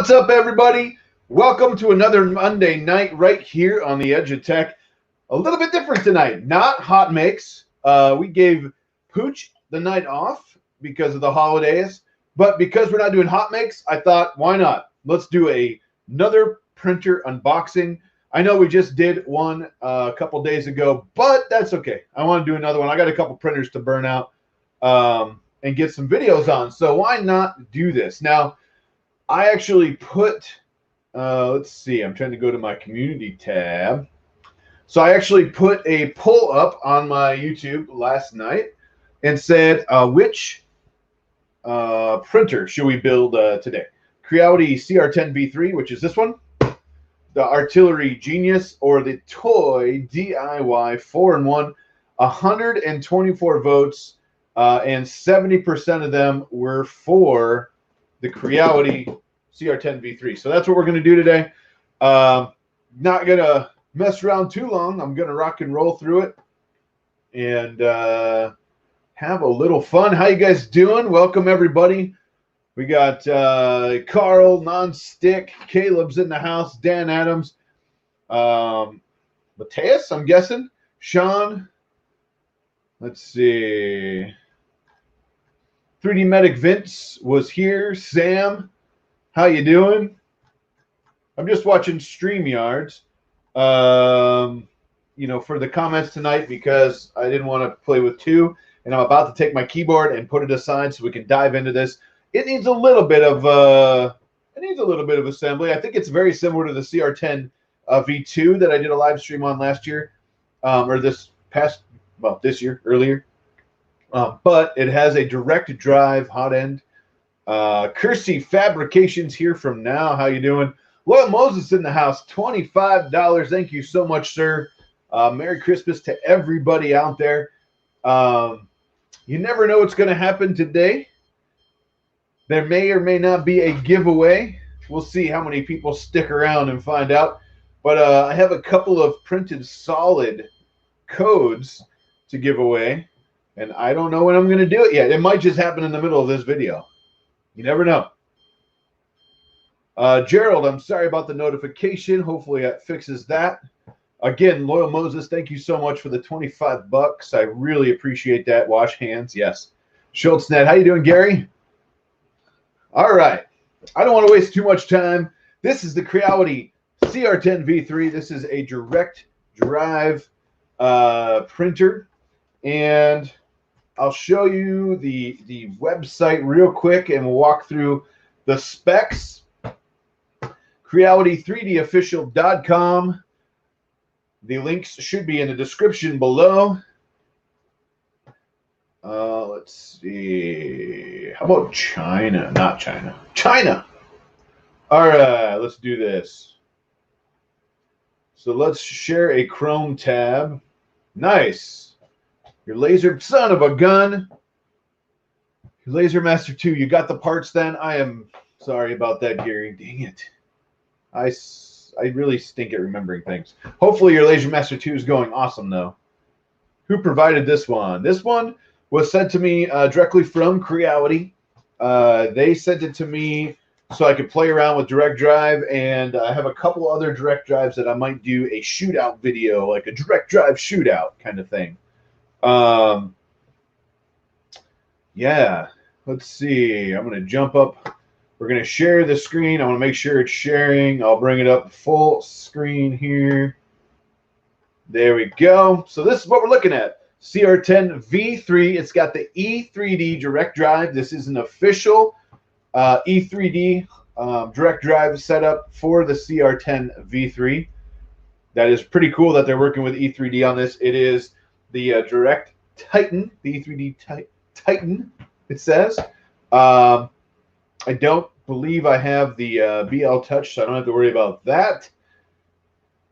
What's up, everybody? Welcome to another Monday night right here on the Edge of Tech. A little bit different tonight. Not hot makes. We gave Pooch the night off because of the holidays. But because we're not doing hot makes, I thought, why not? Let's do another printer unboxing. I know we just did one a couple days ago, but that's okay. I want to do another one. I got a couple printers to burn out and get some videos on. So why not do this? Now, I actually put, let's see, I'm trying to go to my community tab. So I actually put a poll up on my YouTube last night and said, which printer should we build today? Creality CR10 V3, which is this one, the Artillery Genius, or the Toy DIY 4-in-1. 124 votes, and 70% of them were for the Creality CR10 V3. So that's what we're going to do today. Not going to mess around too long. I'm going to rock and roll through it and have a little fun. How you guys doing? Welcome, everybody. We got Carl, Nonstick, Caleb's in the house, Dan Adams, Mateus, I'm guessing, Sean. Let's see. 3D Medic Vince was here. Sam, how you doing? I'm just watching StreamYards, you know, for the comments tonight because I didn't want to play with two, and I'm about to take my keyboard and put it aside so we can dive into this. It needs a little bit of assembly. I think it's very similar to the CR10 V2 that I did a live stream on last year, or this year earlier. But it has a direct drive hot end. Kersey Fabrications here from Now. How you doing? Loyal Moses in the house. $25. Thank you so much, sir. Merry Christmas to everybody out there. You never know what's going to happen today. There may or may not be a giveaway. We'll see how many people stick around and find out. But I have a couple of printed solid codes to give away. And I don't know when I'm going to do it yet. It might just happen in the middle of this video. You never know. Gerald, I'm sorry about the notification. Hopefully that fixes that. Again, Loyal Moses, thank you so much for the 25 bucks. I really appreciate that. Wash hands, yes. Schultznet, how you doing, Gary? All right. I don't want to waste too much time. This is the Creality CR10 V3. This is a direct drive printer. And I'll show you the website real quick and we'll walk through the specs. Creality3dofficial.com. The links should be in the description below. Let's see. How about China? Not China. China. All right, let's do this. So let's share a Chrome tab. Nice. Your laser son of a gun. Your Laser Master 2. You got the parts then? I am sorry about that, Gary. Dang it. I really stink at remembering things. Hopefully your Laser Master 2 is going awesome, though. Who provided this one? This one was sent to me directly from Creality. They sent it to me so I could play around with direct drive, and I have a couple other direct drives that I might do a shootout video, like a direct drive shootout kind of thing. Yeah, let's see. I'm going to jump up. We're going to share the screen. I want to make sure it's sharing. I'll bring it up full screen here. There we go. So this is what we're looking at. CR10 V3. It's got the E3D direct drive. This is an official E3D direct drive setup for the CR10 V3. That is pretty cool that they're working with E3D on this. It is the Direct Titan, the E3D Titan, it says. I don't believe I have the BL Touch, so I don't have to worry about that.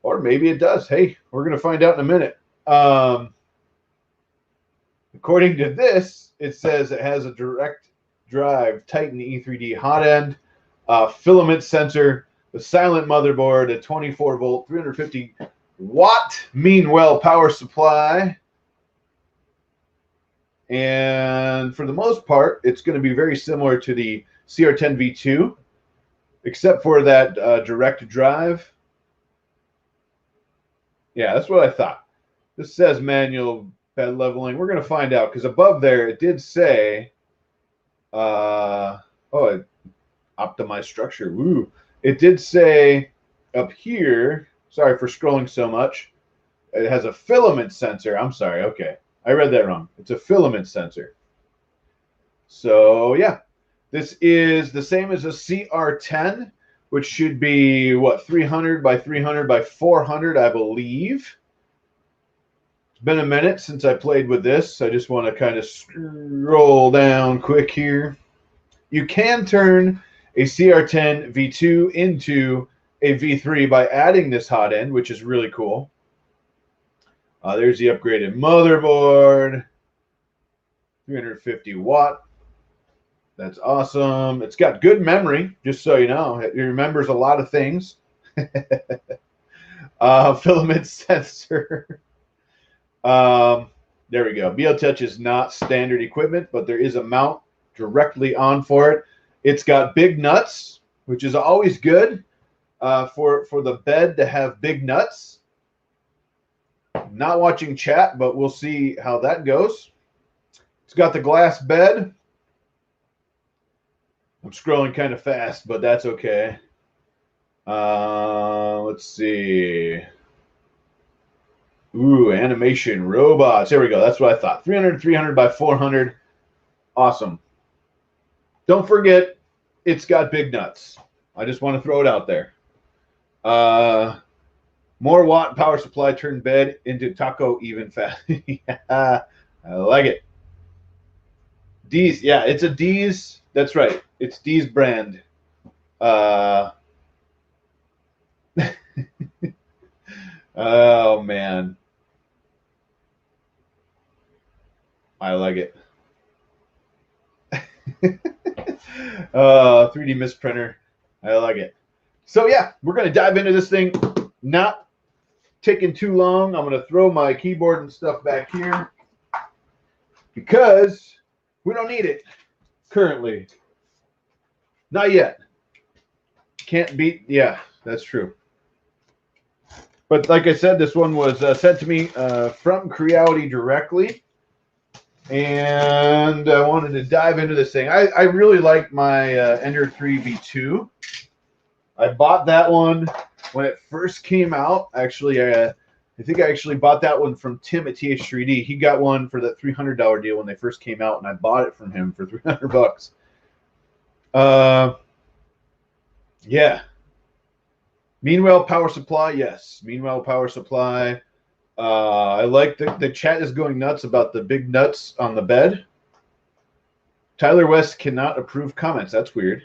Or maybe it does. Hey, we're going to find out in a minute. According to this, it says it has a Direct Drive Titan E3D hot end, filament sensor, the silent motherboard, a 24-volt, 350-watt Meanwell power supply. And for the most part, it's going to be very similar to the CR10 V2. except for that direct drive. Yeah, that's what I thought. This says manual bed leveling. We're going to find out because above there it did say, it optimized structure. Woo. It did say up here, sorry for scrolling so much, it has a filament sensor. I'm sorry. Okay. I read that wrong. It's a filament sensor. So, yeah. This is the same as a CR10, which should be, what, 300 by 300 by 400, I believe. It's been a minute since I played with this. I just want to kind of scroll down quick here. You can turn a CR10 V2 into a V3 by adding this hot end, which is really cool. There's the upgraded motherboard, 350 watt. That's awesome. It's got good memory, just so you know. It remembers a lot of things. Filament sensor. There we go. BLTouch is not standard equipment, but there is a mount directly on for it. It's got big nuts, which is always good for the bed to have big nuts. Not watching chat, but we'll see how that goes. It's got the glass bed. I'm scrolling kind of fast, but that's okay. Let's see. Ooh, animation robots. There we go. That's what I thought. 300 by 400. Awesome. Don't forget, it's got big nuts. I just want to throw it out there. More watt power supply turned bed into taco even fast. Yeah, I like it. D's, yeah, it's a D's. That's right. It's D's brand. Oh man, I like it. 3D mist printer. I like it. So yeah, we're gonna dive into this thing. Not taking too long. I'm gonna throw my keyboard and stuff back here because we don't need it currently. Not yet. Can't beat. Yeah, that's true. But like I said, this one was sent to me from Creality directly. And I wanted to dive into this thing. I really like my Ender 3 V2. I bought that one when it first came out. Actually, I think I actually bought that one from Tim at TH3D. He got one for that $300 deal when they first came out, and I bought it from him for $300. Yeah. Meanwhile, power supply, yes. Meanwhile, power supply. I like the chat is going nuts about the big nuts on the bed. Tyler West cannot approve comments. That's weird.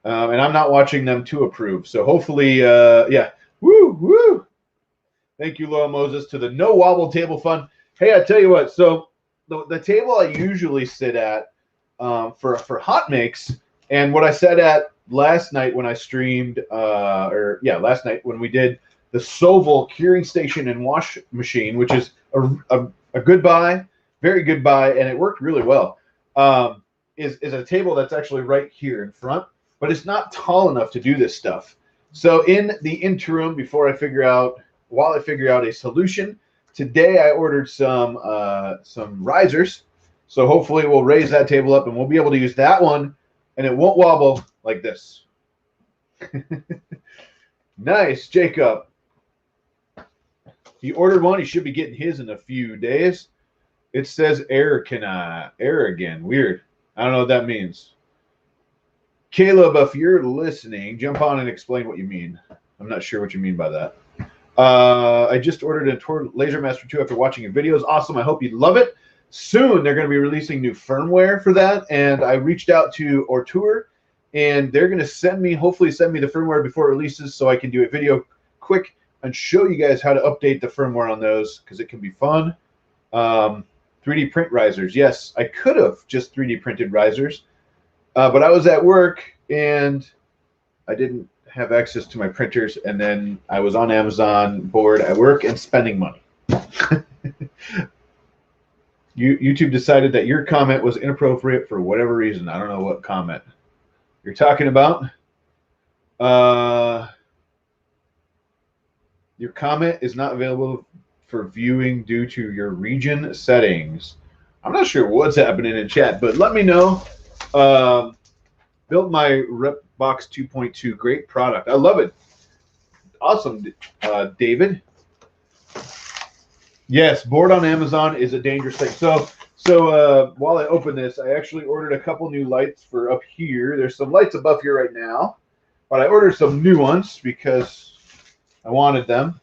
And I'm not watching them to approve. So hopefully, yeah. Woo, woo. Thank you, Loyal Moses, to the No Wobble Table Fund. Hey, I tell you what. So the table I usually sit at for hot makes, and what I sat at last night when I streamed, last night when we did the Soval curing station and wash machine, which is a good buy, very good buy, and it worked really well, is a table that's actually right here in front, but it's not tall enough to do this stuff. So in the interim, while I figure out a solution, today I ordered some risers. So hopefully we'll raise that table up and we'll be able to use that one and it won't wobble like this. Nice, Jacob. He ordered one. He should be getting his in a few days. It says error again. Weird. I don't know what that means. Caleb, if you're listening, jump on and explain what you mean. I'm not sure what you mean by that. I just ordered a Laser Master 2 after watching your videos. Awesome. I hope you love it. Soon, they're going to be releasing new firmware for that. And I reached out to Ortour, and they're going to hopefully send me the firmware before it releases so I can do a video quick and show you guys how to update the firmware on those because it can be fun. 3D print risers. Yes, I could have just 3D printed risers, but I was at work and I didn't have access to my printers, and then I was on Amazon bored at work and spending money. YouTube decided that your comment was inappropriate for whatever reason. I don't know what comment you're talking about. Your comment is not available for viewing due to your region settings. I'm not sure what's happening in chat, but let me know. Built my Rep Box 2.2. Great product. I love it. Awesome, David. Yes, board on Amazon is a dangerous thing. So while I open this, I actually ordered a couple new lights for up here. There's some lights above here right now, but I ordered some new ones because I wanted them.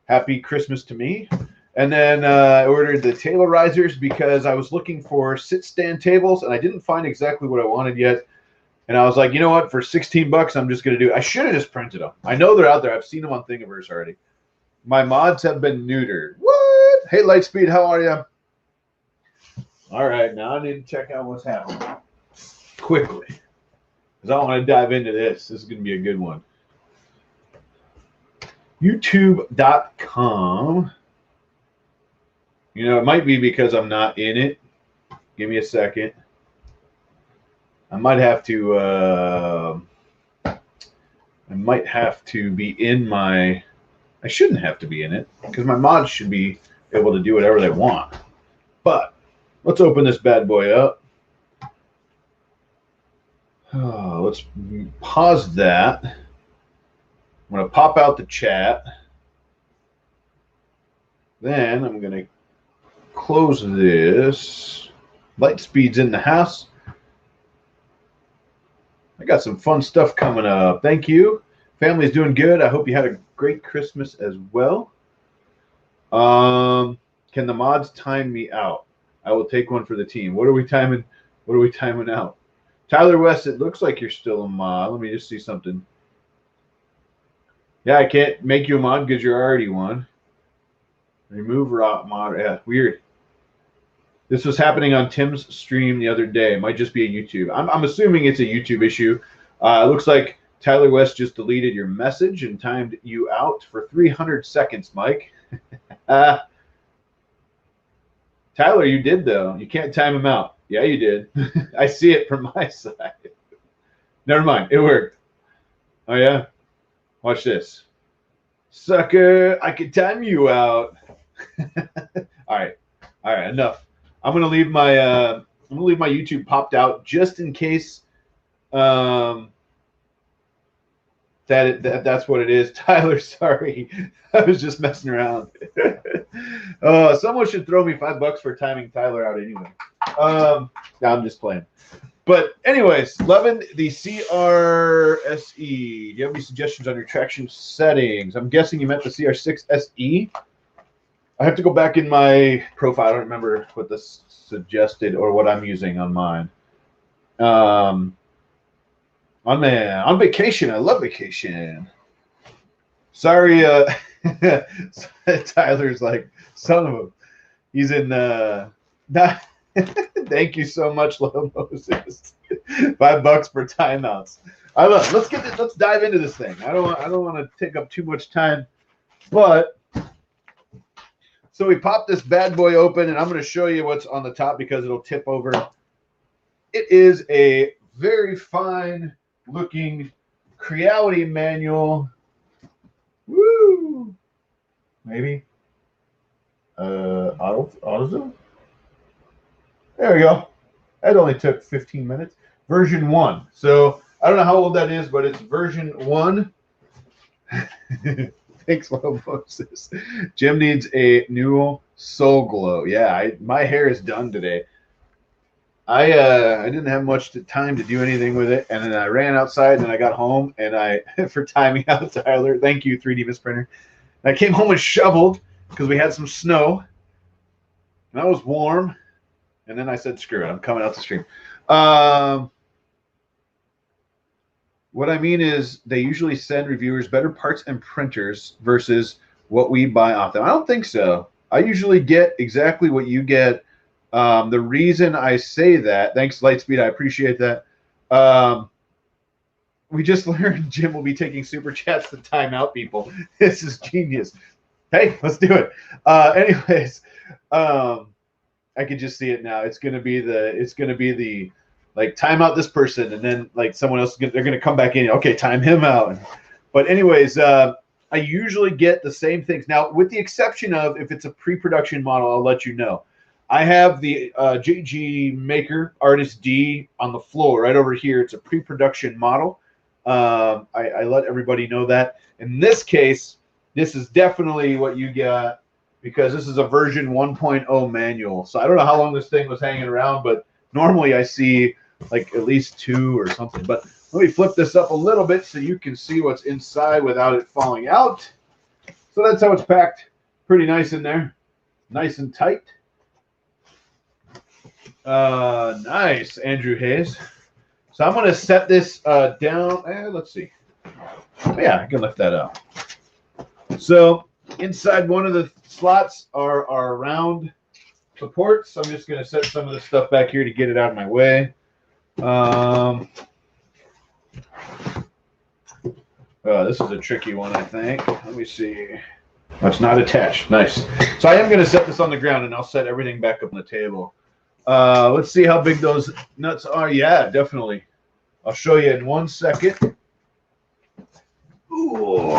Happy Christmas to me. And then I ordered the tailorizers because I was looking for sit-stand tables, and I didn't find exactly what I wanted yet. And I was like, you know what? For 16 bucks, I'm just going to do it. I should have just printed them. I know they're out there. I've seen them on Thingiverse already. My mods have been neutered. What? Hey, Lightspeed, how are you? All right, now I need to check out what's happening quickly because I want to dive into this. This is going to be a good one. YouTube.com. You know, it might be because I'm not in it. Give me a second. I might have to be in my. I shouldn't have to be in it because my mods should be able to do whatever they want. But let's open this bad boy up. Oh, let's pause that. I'm going to pop out the chat. Then I'm going to close this. Lightspeed's in the house. I got some fun stuff coming up. Thank you. Family's doing good. I hope you had a great Christmas as well. Can the mods time me out? I will take one for the team. What are we timing? What are we timing out? Tyler West, it looks like you're still a mod. Let me just see something. Yeah, I can't make you a mod because you're already one. Remove rock mod. Yeah, weird. This was happening on Tim's stream the other day. It might just be a YouTube. I'm assuming it's a YouTube issue. It looks like Tyler West just deleted your message and timed you out for 300 seconds, Mike. Tyler, you did, though. You can't time him out. Yeah, you did. I see it from my side. Never mind. It worked. Oh, yeah? Watch this. Sucker, I can time you out. All right. All right, enough. I'm gonna leave my YouTube popped out just in case that's what it is. Tyler, sorry. I was just messing around. Someone should throw me $5 for timing Tyler out anyway. No, I'm just playing. But anyways, loving the CRSE. Do you have any suggestions on your traction settings? I'm guessing you meant the CR6 SE. I have to go back in my profile. I don't remember what this suggested or what I'm using on mine. On vacation. I love vacation. Sorry, Tyler's like, son of a. He's in not. Thank you so much, Low Moses. $5 for timeouts. I love it. Let's dive into this thing. I don't want to take up too much time, but so we pop this bad boy open, and I'm going to show you what's on the top because it'll tip over. It is a very fine looking Creality manual. Woo! Maybe. AutoZoom. There we go. That only took 15 minutes. Version 1. So I don't know how old that is, but it's version 1. Thanks, Low Moses. Jim needs a new Soul Glow. Yeah, my hair is done today. I didn't have much time to do anything with it, and then I ran outside, and I got home, and I for timing out Tyler. Thank you, 3D Misprinter. I came home and shoveled because we had some snow, and I was warm. And then I said, screw it, I'm coming out the stream. What I mean is they usually send reviewers better parts and printers versus what we buy off them. I don't think so. I usually get exactly what you get. The reason I say that, thanks, Lightspeed, I appreciate that. We just learned Jim will be taking super chats to time out people. This is genius. Hey, let's do it. Anyways, I can just see it now. It's gonna be the like time out this person, and then like someone else, they're going to come back in. Okay, time him out. But anyways, I usually get the same things. Now, with the exception of if it's a pre-production model, I'll let you know. I have the JG Maker Artist D on the floor right over here. It's a pre-production model. I let everybody know that. In this case, this is definitely what you got because this is a version 1.0 manual. So I don't know how long this thing was hanging around, but normally I see like at least 2 or something. But let me flip this up a little bit so you can see what's inside without it falling out. So that's how it's packed. Pretty nice in there. Nice and tight. Nice, Andrew Hayes. So I'm going to set this down. Let's see. Yeah, I can lift that up. So inside one of the slots are round supports. So I'm just going to set some of this stuff back here to get it out of my way. This is a tricky one, I think. Let me see. Oh, it's not attached. Nice. So I am going to set this on the ground, and I'll set everything back up on the table. Let's see how big those nuts are. Yeah, definitely. I'll show you in 1 second. Ooh.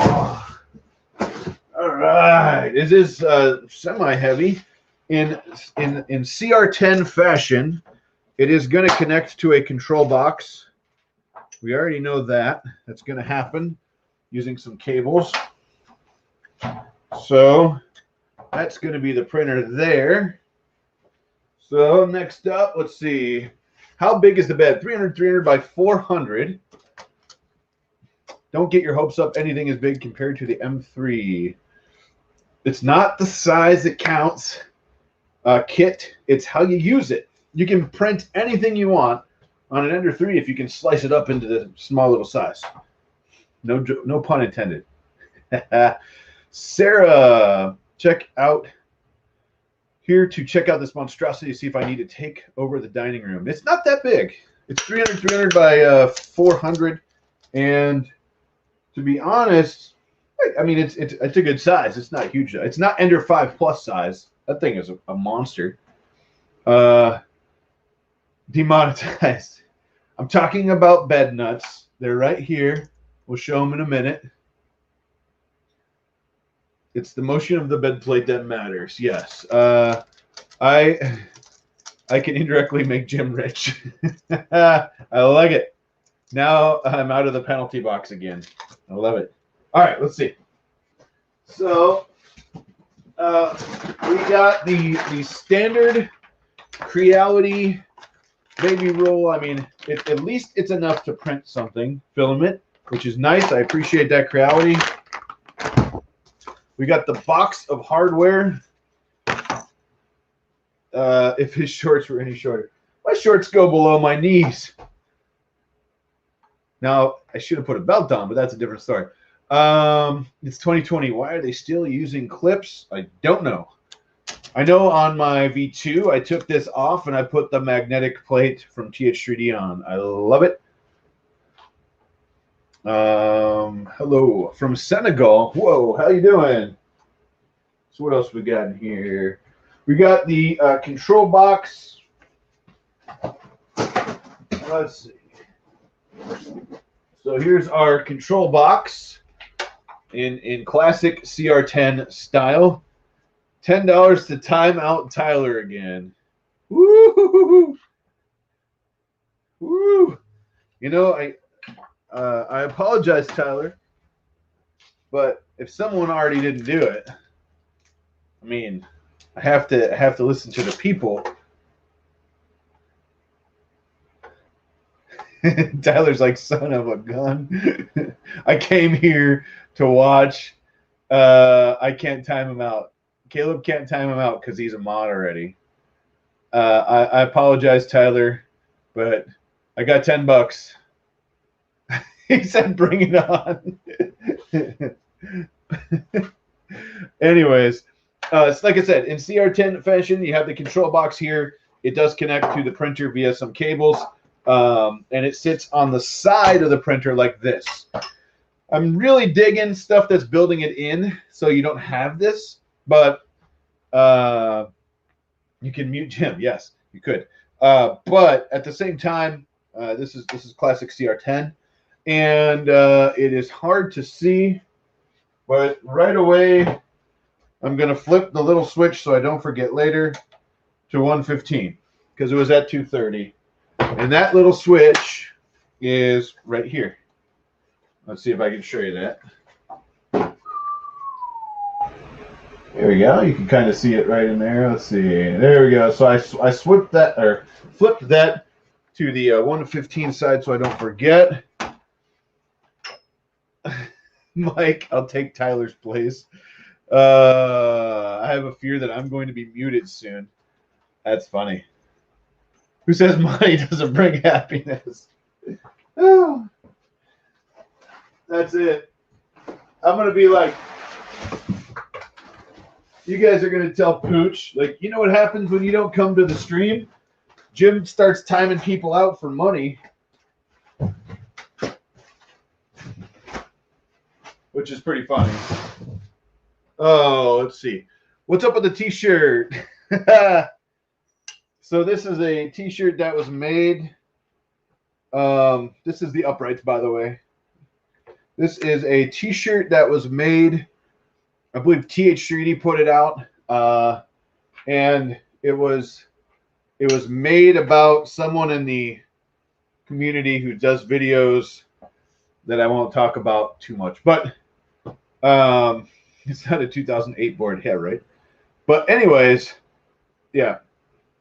All right. It is semi-heavy. In CR10 fashion, it is going to connect to a control box. We already know that. That's going to happen using some cables. So that's going to be the printer there. So next up, let's see. How big is the bed? 300 by 400. Don't get your hopes up anything is big compared to the M3. It's not the size that counts, kit. It's how you use it. You can print anything you want on an Ender 3 if you can slice it up into the small little size. No pun intended. Sarah, check out this monstrosity to see if I need to take over the dining room. It's not that big. It's 300 by 400, and to be honest, I mean it's a good size. It's not huge. It's not Ender 5 Plus size. That thing is a monster. Demonetized. I'm talking about bed nuts. They're right here. We'll show them in a minute. It's the motion of the bed plate that matters. Yes. I can indirectly make Jim rich. I like it. Now I'm out of the penalty box again. I love it. All right, let's see. So we got the standard Creality baby roll. I mean, at least it's enough to print something. Filament, which is nice. I appreciate that, Creality. We got the box of hardware. If his shorts were any shorter. My shorts go below my knees. Now, I should have put a belt on, but that's a different story. It's 2020. Why are they still using clips? I don't know. I know on my V2, I took this off and I put the magnetic plate from TH3D on. I love it. Hello from Senegal. Whoa, how you doing? So what else we got in here? We got the control box. Let's see. So here's our control box in classic CR10 style. $10 to time out Tyler again. Woo! Woo! You know, I apologize, Tyler, but if someone already didn't do it, I mean, I have to listen to the people. Tyler's like, son of a gun. I came here to watch. I can't time him out. Caleb can't time him out because he's a mod already. I apologize, Tyler, but I got $10. He said, bring it on. Anyways, so like I said, in CR10 fashion, you have the control box here. It does connect to the printer via some cables, and it sits on the side of the printer like this. I'm really digging stuff that's building it in so you don't have this, but you can mute Jim. Yes, you could. But at the same time, this is classic CR10, and it is hard to see. But right away, I'm going to flip the little switch so I don't forget later to 115 because it was at 230. And that little switch is right here. Let's see if I can show you that. There we go. You can kind of see it right in there. Let's see. There we go. So I flipped that to the 115 side so I don't forget. Mike, I'll take Tyler's place. I have a fear that I'm going to be muted soon. That's funny. Who says money doesn't bring happiness? Oh, that's it. I'm going to be like, you guys are going to tell Pooch, like, you know what happens when you don't come to the stream? Jim starts timing people out for money. Which is pretty funny. Oh, let's see. What's up with the t-shirt? So this is a t-shirt that was made. This is the uprights, by the way. This is a t-shirt that was made, I believe TH3D put it out. And it was made about someone in the community who does videos that I won't talk about too much. But it's not a 2008 board, yeah, right? But anyways, yeah,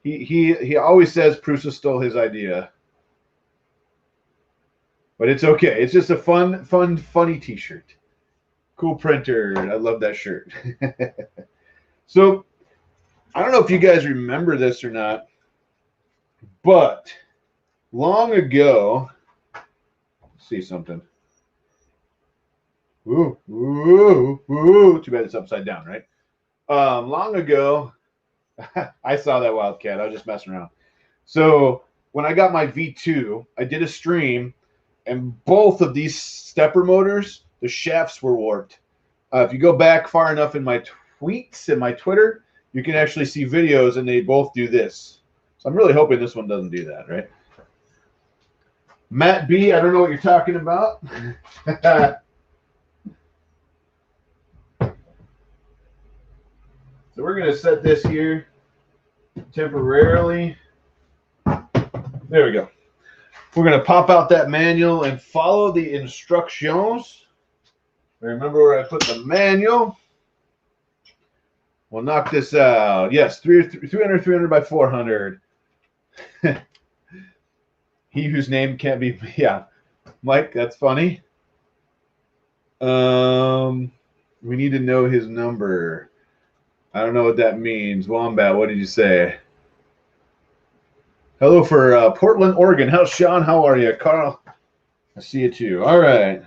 he always says Prusa stole his idea, but it's okay. It's just a funny T-shirt. Cool printer. I love that shirt. So I don't know if you guys remember this or not, but long ago, let's see something. Ooh, ooh, ooh. Too bad it's upside down, right? Long ago, I saw that Wildcat. I was just messing around. So when I got my V2, I did a stream, and both of these stepper motors, the shafts were warped. If you go back far enough in my tweets and my Twitter, you can actually see videos, and they both do this. So I'm really hoping this one doesn't do that, right? Matt B, I don't know what you're talking about. So we're going to set this here temporarily. There we go. We're going to pop out that manual and follow the instructions. Remember where I put the manual. We'll knock this out. Yes, 300 by 400. He whose name can't be, yeah. Mike, that's funny. We need to know his number. I don't know what that means. Wombat, what did you say? Hello for Portland, Oregon. How's Sean? How are you? Carl, I see you too. All right.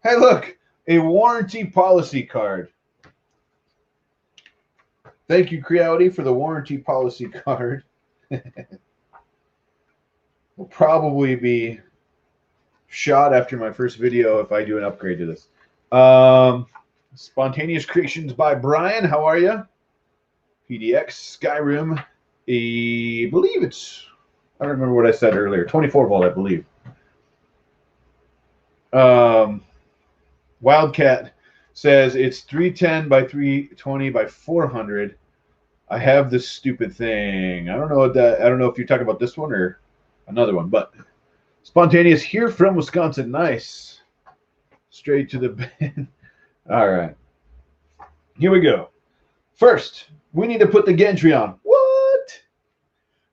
Hey, look, a warranty policy card. Thank you, Creality, for the warranty policy card. Will probably be shot after my first video if I do an upgrade to this. Spontaneous Creations by Brian. How are you? PDX, Skyrim. I believe it's, I don't remember what I said earlier. 24 volt, I believe. Wildcat says it's 310 by 320 by 400. I have this stupid thing. I don't know what that. I don't know if you're talking about this one or another one, but Spontaneous here from Wisconsin. Nice. Straight to the bin. All right. Here we go. First, we need to put the gantry on. What?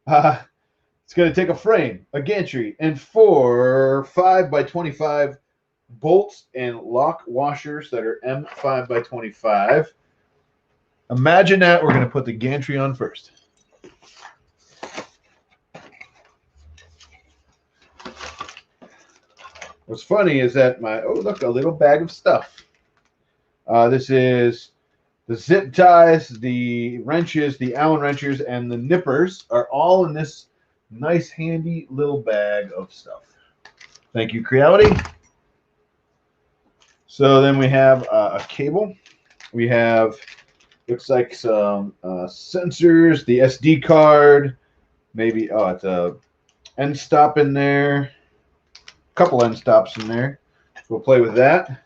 It's going to take a frame, a gantry, and 4 5 by 25 bolts and lock washers that are M5 by 25. Imagine that. We're going to put the gantry on first. What's funny is that oh, look, a little bag of stuff. This is the zip ties, the wrenches, the Allen wrenchers, and the nippers are all in this nice, handy little bag of stuff. Thank you, Creality. So then we have a cable. We have, looks like some sensors, the SD card, Maybe, oh, it's a end stop in there. A couple end stops in there. So we'll play with that.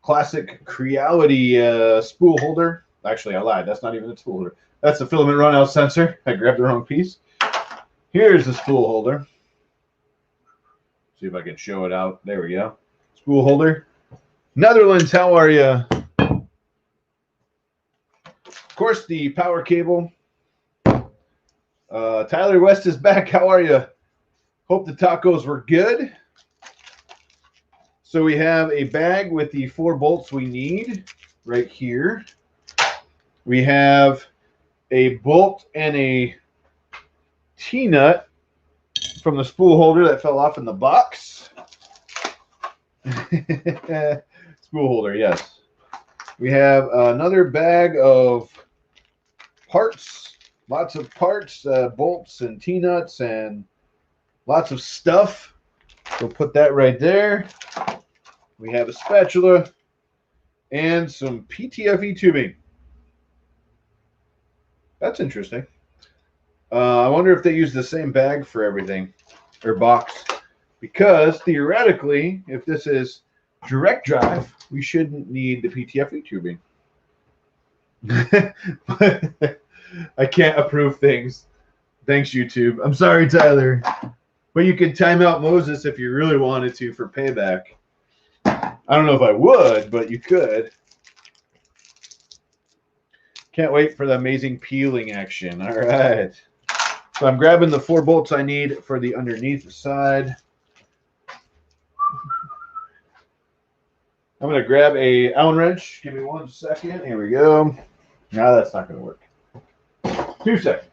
Classic Creality spool holder. Actually, I lied. That's not even a spool holder. That's the filament runout sensor. I grabbed the wrong piece. Here's the spool holder. See if I can show it out. There we go. Spool holder. Netherlands, how are you? Of course, the power cable. Tyler West is back. How are you? Hope the tacos were good. So we have a bag with the 4 bolts we need right here. We have a bolt and a T-nut from the spool holder that fell off in the box. Spool holder, yes. We have another bag of parts, lots of parts, bolts and T-nuts and lots of stuff. We'll put that right there. We have a spatula and some PTFE tubing. That's interesting. I wonder if they use the same bag for everything, or box, because theoretically, if this is direct drive, we shouldn't need the PTFE tubing. I can't approve things. Thanks, YouTube. I'm sorry, Tyler. But you could time out Moses if you really wanted to for payback. I don't know if I would, but you could. Can't wait for the amazing peeling action. All right. So I'm grabbing the 4 bolts I need for the underneath side. I'm going to grab a Allen wrench. Give me 1 second. Here we go. No, that's not going to work. 2 seconds.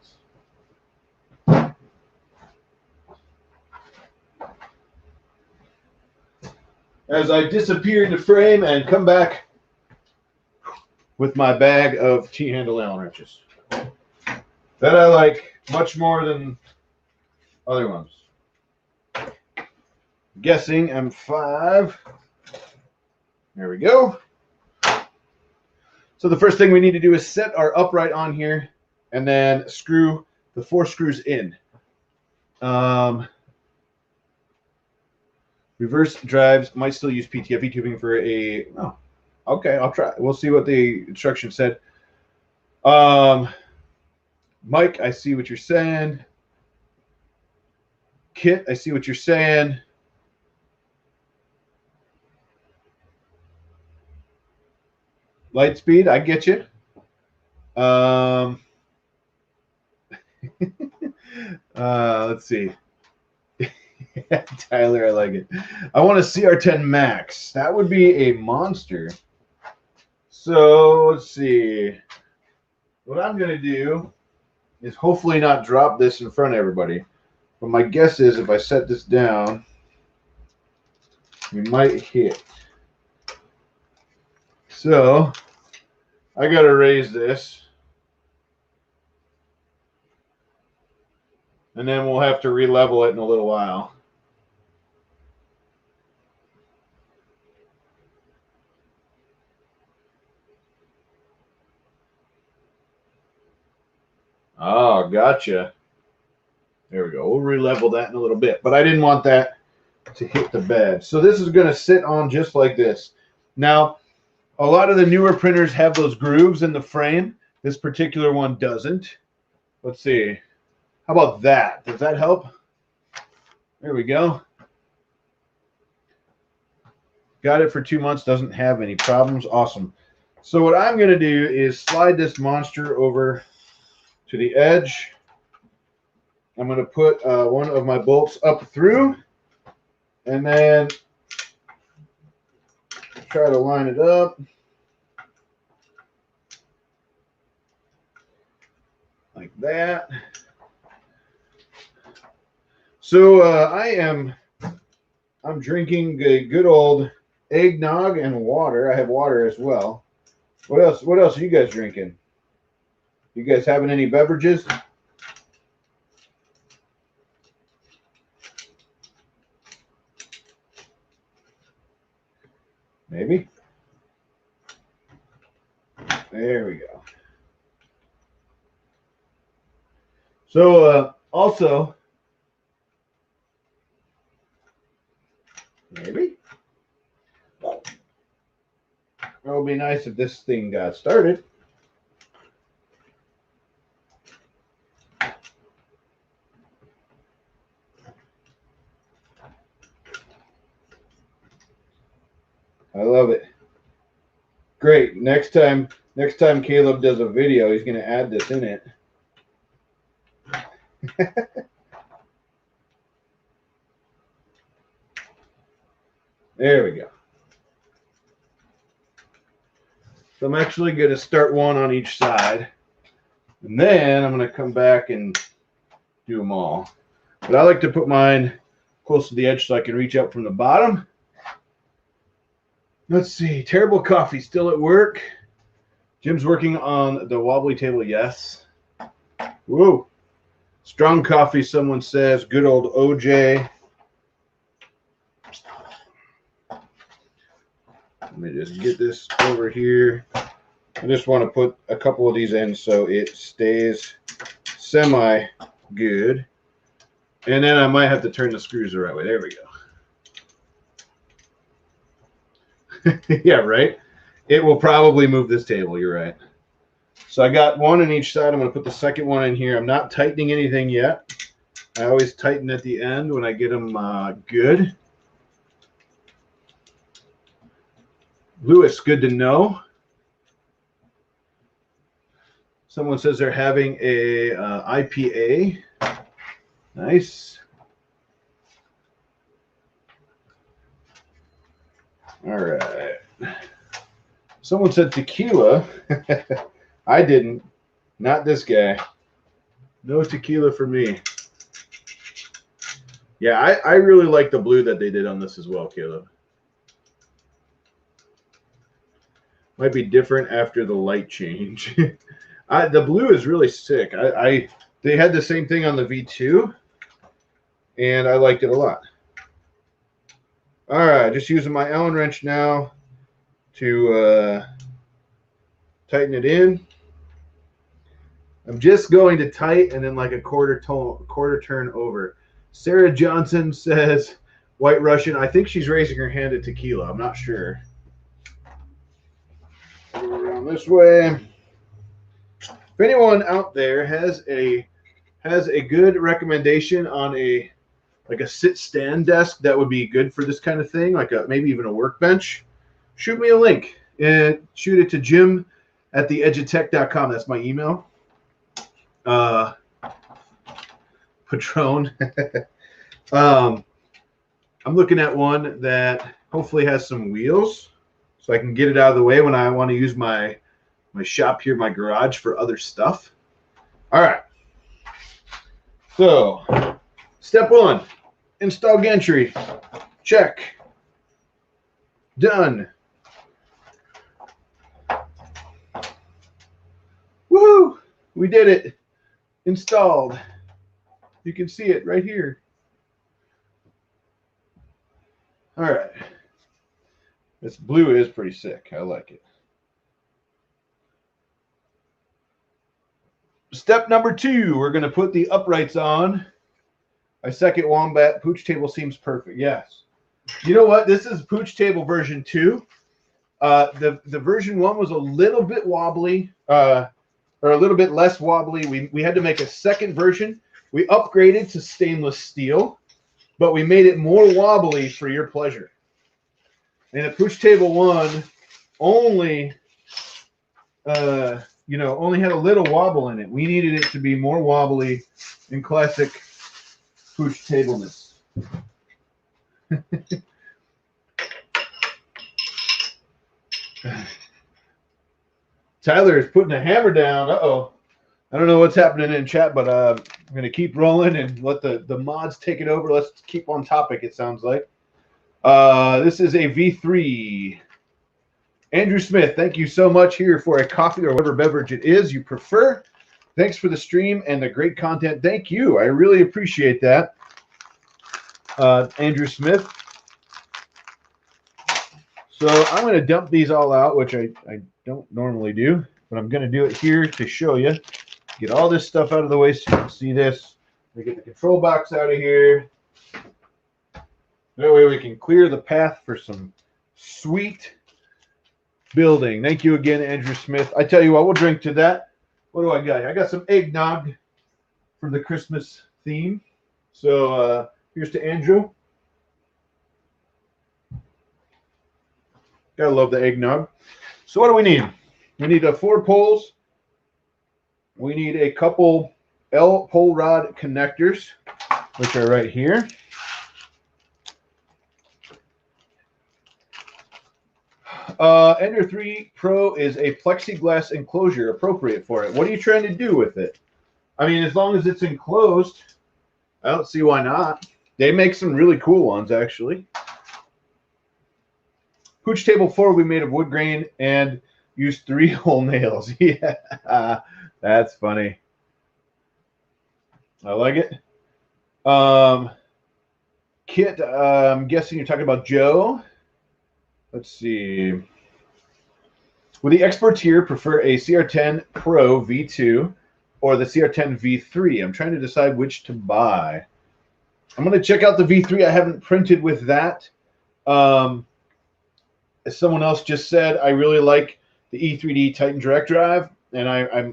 As I disappear into frame and come back with my bag of T-handle Allen wrenches. That I like much more than other ones. Guessing M5. There we go. So the first thing we need to do is set our upright on here and then screw the 4 screws in. Reverse drives might still use PTFE tubing for a... Oh, okay, I'll try. We'll see what the instruction said. Mike, I see what you're saying. Kit, I see what you're saying. Lightspeed, I get you. Let's see. Tyler, I like it. I want a CR10 Max. That would be a monster. So let's see. What I'm going to do is hopefully not drop this in front of everybody. But my guess is if I set this down, we might hit. So I got to raise this. And then we'll have to re-level it in a little while. Oh, gotcha. There we go. We'll re-level that in a little bit. But I didn't want that to hit the bed. So this is going to sit on just like this. Now, a lot of the newer printers have those grooves in the frame. This particular one doesn't. Let's see. How about that? Does that help? There we go. Got it for 2 months. Doesn't have any problems. Awesome. So what I'm going to do is slide this monster over to the edge. I'm going to put one of my bolts up through and then try to line it up like that. So I'm drinking a good old eggnog and water. I have water as well. What else? What else are you guys drinking? You guys having any beverages? Maybe. There we go. So also, maybe it would be nice if this thing got started. I love it. Great. Next time Caleb does a video, he's going to add this in it. There we go. So I'm actually going to start one on each side, and then I'm going to come back and do them all. But I like to put mine close to the edge so I can reach up from the bottom. Let's see. Terrible coffee still at work. Jim's working on the wobbly table. Yes. Whoa. Strong coffee, someone says. Good old OJ. Let me just get this over here. I just want to put a couple of these in so it stays semi good. And then I might have to turn the screws the right way. There we go. Yeah, right? It will probably move this table. You're right. So I got one on each side. I'm going to put the second one in here. I'm not tightening anything yet. I always tighten at the end when I get them good. Lewis, good to know. Someone says they're having a IPA. Nice. All right. Someone said tequila. I didn't. Not this guy. No tequila for me. Yeah, I really like the blue that they did on this as well, Caleb. Might be different after the light change. The blue is really sick. They had the same thing on the V2, and I liked it a lot. All right, just using my Allen wrench now to tighten it in. I'm just going to tight and then like a quarter turn over. Sarah Johnson says White Russian. I think she's raising her hand at tequila. I'm not sure. Go around this way. If anyone out there has a good recommendation on a sit-stand desk that would be good for this kind of thing, like maybe even a workbench, shoot me a link and shoot it to jim@theedgeofTech.com. That's my email. Patron. I'm looking at one that hopefully has some wheels so I can get it out of the way when I want to use my shop here, my garage, for other stuff. All right. So, step one, install Gantry. Check. Done. Woo! We did it. Installed. You can see it right here. All right. This blue is pretty sick. I like it. Step number 2, we're going to put the uprights on. My second Wombat pooch table seems perfect. Yes. You know what? This is pooch table version 2. The version 1 was a little bit wobbly, or a little bit less wobbly. We had to make a second version. We upgraded to stainless steel, but we made it more wobbly for your pleasure. And the pooch table 1 only only had a little wobble in it. We needed it to be more wobbly in classic pooch tableness. Tyler is putting a hammer down. Uh-oh. I don't know what's happening in chat, but I'm going to keep rolling and let the mods take it over. Let's keep on topic, it sounds like. This is a V3. Andrew Smith, thank you so much here for a coffee or whatever beverage it is you prefer. Thanks for the stream and the great content. Thank you. I really appreciate that, Andrew Smith. So I'm going to dump these all out, which I don't normally do, but I'm going to do it here to show you. Get all this stuff out of the way so you can see this. We get the control box out of here. That way we can clear the path for some sweet building. Thank you again, Andrew Smith. I tell you what, we'll drink to that. What do I got? I got some eggnog for the Christmas theme. So here's to Andrew. Gotta love the eggnog. So what do we need? We need 4 poles. We need a couple L pole rod connectors, which are right here. Ender 3 Pro is a plexiglass enclosure appropriate for it. What are you trying to do with it? I mean, as long as it's enclosed, I don't see why not. They make some really cool ones, actually. Pooch table 4 we made of wood grain and used 3 whole nails. Yeah, that's funny. I like it. Kit, I'm guessing you're talking about Joe. Let's see. Would the experts here prefer a CR10 Pro V2 or the CR10 V3? I'm trying to decide which to buy. I'm going to check out the V3. I haven't printed with that. As someone else just said, I really like the E3D Titan Direct Drive, and I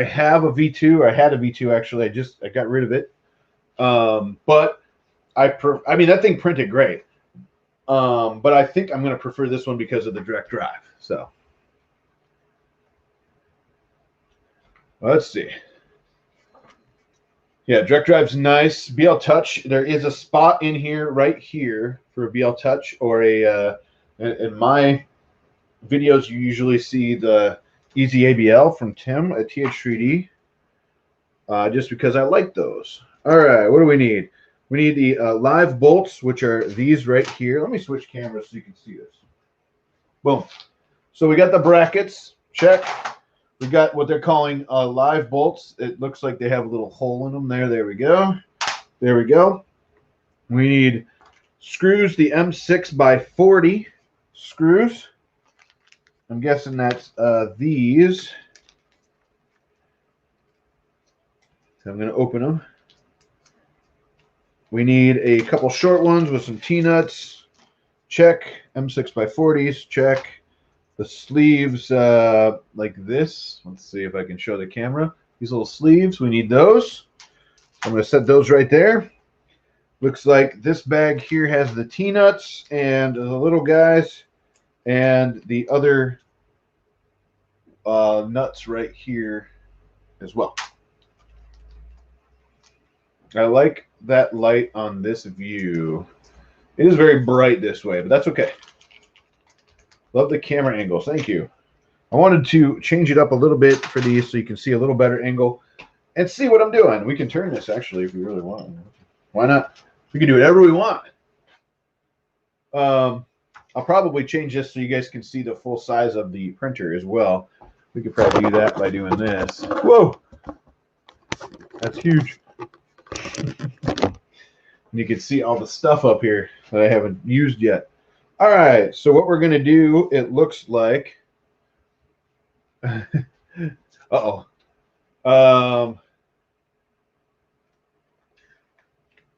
have a V2. Or I had a V2 actually. I got rid of it. But I mean that thing printed great. But I think I'm going to prefer this one because of the direct drive. So let's see. Yeah, direct drive's nice. BL Touch. There is a spot in here, right here, for a BL Touch or a. In my videos, you usually see the Easy ABL from Tim at TH3D. Just because I like those. All right, what do we need? We need the live bolts, which are these right here. Let me switch cameras so you can see this. Boom. So we got the brackets. Check. We got what they're calling live bolts. It looks like they have a little hole in them there. There we go. There we go. We need screws, the M6 by 40 screws. I'm guessing that's these. So I'm going to open them. We need a couple short ones with some T-nuts. Check. M6 by 40s. Check. The sleeves like this. Let's see if I can show the camera. These little sleeves, we need those. I'm going to set those right there. Looks like this bag here has the T-nuts and the little guys and the other nuts right here as well. I like that light on this view. It is very bright this way, but that's okay. Love the camera angles. Thank you. I wanted to change it up a little bit for these so you can see a little better angle and see what I'm doing. We can turn this actually if we really want. Why not? We can do whatever we want. I'll probably change this so you guys can see the full size of the printer as well. We could probably do that by doing this. Whoa! That's huge. You can see all the stuff up here that I haven't used yet. All right, so what we're going to do, it looks like... Uh-oh.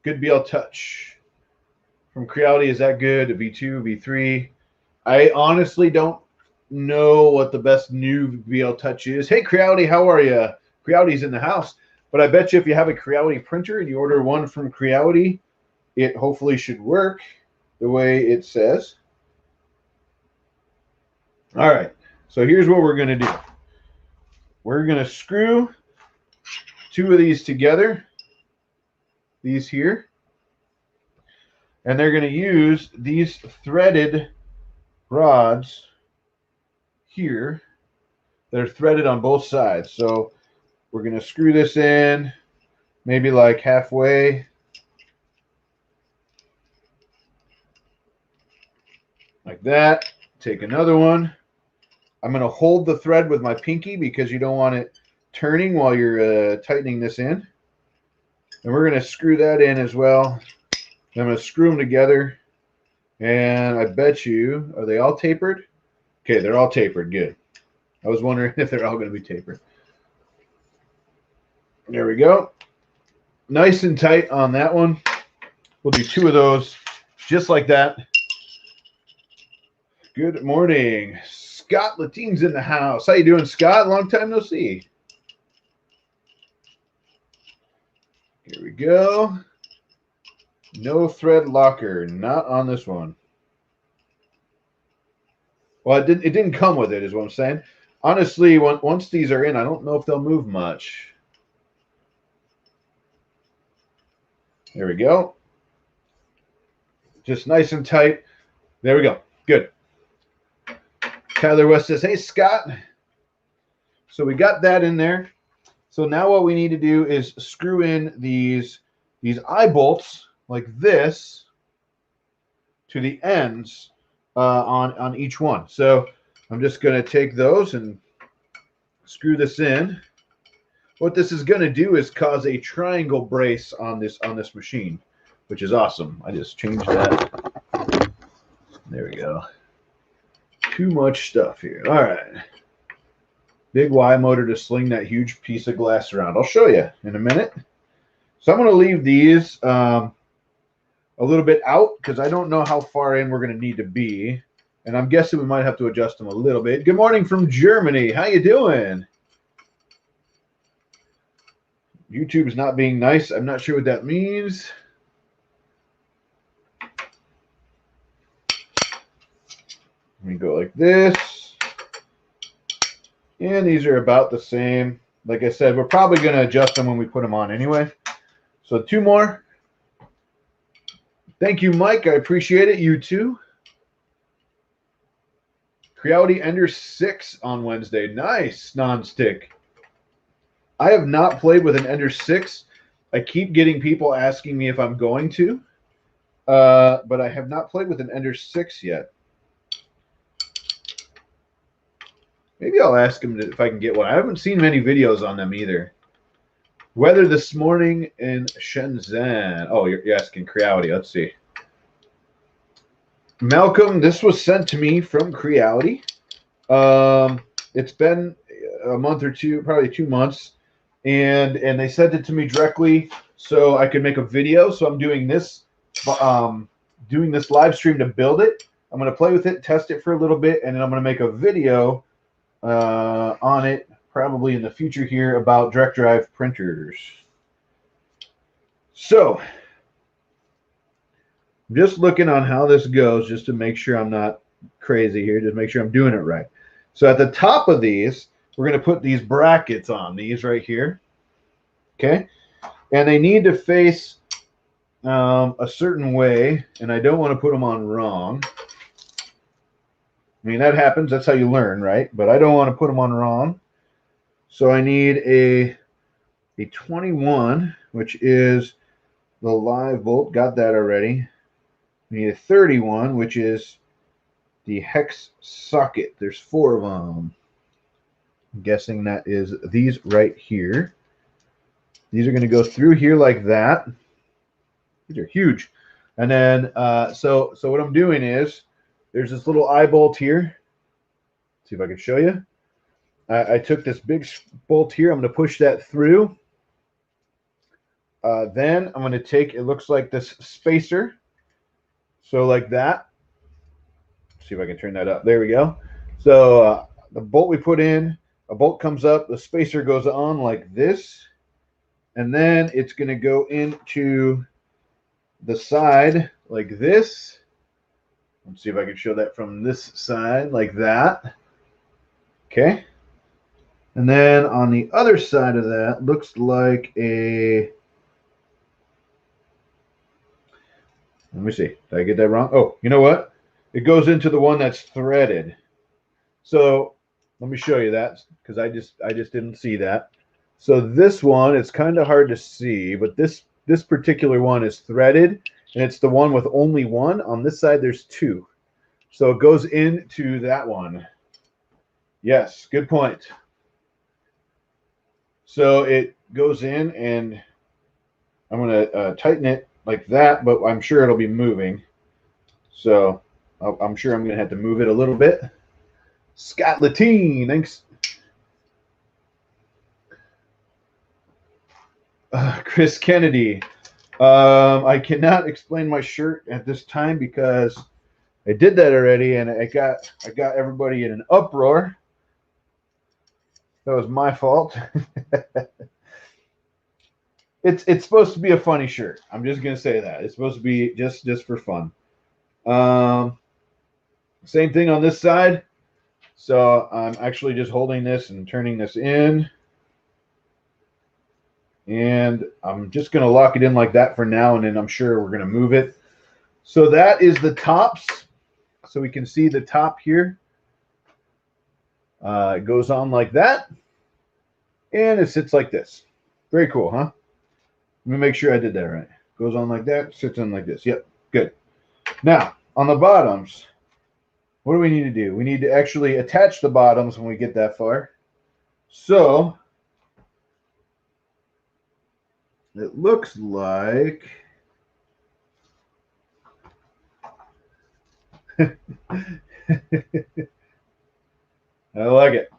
Good BL Touch. From Creality, is that good? A V2, V3? I honestly don't know what the best new BL Touch is. Hey, Creality, how are you? Creality's in the house. But I bet you if you have a Creality printer and you order one from Creality, it hopefully should work the way it says. All right, so here's what we're going to do. We're going to screw 2 of these together, these here, and they're going to use these threaded rods here that are threaded on both sides. So we're going to screw this in maybe like halfway. Like that. Take another one. I'm going to hold the thread with my pinky because you don't want it turning while you're tightening this in. And we're going to screw that in as well. I'm going to screw them together. And I bet you, are they all tapered? Okay, they're all tapered. Good. I was wondering if they're all going to be tapered. There we go. Nice and tight on that one. We'll do 2 of those just like that. Good morning. Scott Latine's in the house. How you doing, Scott? Long time no see. Here we go. No thread locker. Not on this one. Well, it didn't come with it, is what I'm saying. Honestly, once these are in, I don't know if they'll move much. There we go. Just nice and tight. There we go. Good. Tyler West says, hey, Scott. So we got that in there. So now what we need to do is screw in these eye bolts like this to the ends on each one. So I'm just going to take those and screw this in. What this is going to do is cause a triangle brace on this machine, which is awesome. I just changed that. There we go. Too much stuff here. All right. Big Y motor to sling that huge piece of glass around. I'll show you in a minute. So I'm going to leave these a little bit out because I don't know how far in we're going to need to be. And I'm guessing we might have to adjust them a little bit. Good morning from Germany. How you doing? YouTube's not being nice. I'm not sure what that means. Let me go like this. And these are about the same. Like I said, we're probably going to adjust them when we put them on anyway. So 2 more. Thank you, Mike. I appreciate it. You too. Creality Ender 6 on Wednesday. Nice, non-stick. I have not played with an Ender 6. I keep getting people asking me if I'm going to. But I have not played with an Ender 6 yet. Maybe I'll ask him if I can get one. I haven't seen many videos on them either. Weather this morning in Shenzhen. Oh, you're asking Creality. Let's see. Malcolm, this was sent to me from Creality. It's been a month or two, probably 2 months, and they sent it to me directly so I could make a video. So I'm doing this live stream to build it. I'm going to play with it, test it for a little bit, and then I'm going to make a video on it probably in the future here about direct drive printers. So I'm just looking on how this goes just to make sure I'm not crazy here, just make sure I'm doing it right. So at the top of these, we're going to put these brackets on these right here. Okay. And they need to face a certain way, and I don't want to put them on wrong. I mean, that happens. That's how you learn, right? But I don't want to put them on wrong. So I need a 21, which is the live bolt. Got that already. We need a 31, which is the hex socket. There's 4 of them. I'm guessing that is these right here. These are going to go through here like that. These are huge. And then, so what I'm doing is, there's this little eye bolt here. See if I can show you. I took this big bolt here. I'm going to push that through. Then I'm going to take, it looks like this spacer. So like that. See if I can turn that up. There we go. So the bolt we put in, a bolt comes up, the spacer goes on like this. And then it's going to go into the side like this. Let's see if I can show that from this side like that. Okay. And then on the other side of that, looks like a, let me see. Did I get that wrong? Oh, you know what? It goes into the one that's threaded. So let me show you that because I just didn't see that. So this one, it's kind of hard to see, but this particular one is threaded, and it's the one with only one. On this side, there's 2. So it goes into that one. Yes, good point. So it goes in, and I'm going to tighten it like that, but I'm sure it'll be moving. So I'm sure I'm going to have to move it a little bit. Scott Latine, thanks. Chris Kennedy. I cannot explain my shirt at this time because I did that already, and I got everybody in an uproar. That was my fault. It's supposed to be a funny shirt. I'm just gonna say that it's supposed to be just for fun. Same thing on this side. So I'm actually just holding this and turning this in. And I'm just going to lock it in like that for now, and then I'm sure we're going to move it. So that is the tops. So we can see the top here. It goes on like that. And it sits like this. Very cool, huh? Let me make sure I did that right. Goes on like that, sits on like this. Yep, good. Now, on the bottoms, what do we need to do? We need to actually attach the bottoms when we get that far. So it looks like I like it.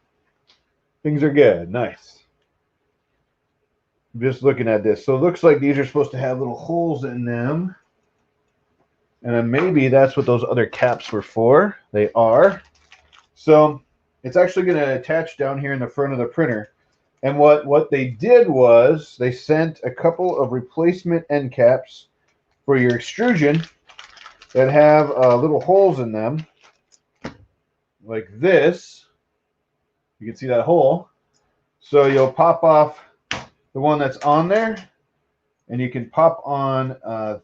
Things are good. Nice. I'm just looking at this. So it looks like these are supposed to have little holes in them. And then maybe that's what those other caps were for. They are. So it's actually going to attach down here in the front of the printer. And what they did was they sent a couple of replacement end caps for your extrusion that have little holes in them, like this. You can see that hole. So you'll pop off the one that's on there, and you can pop on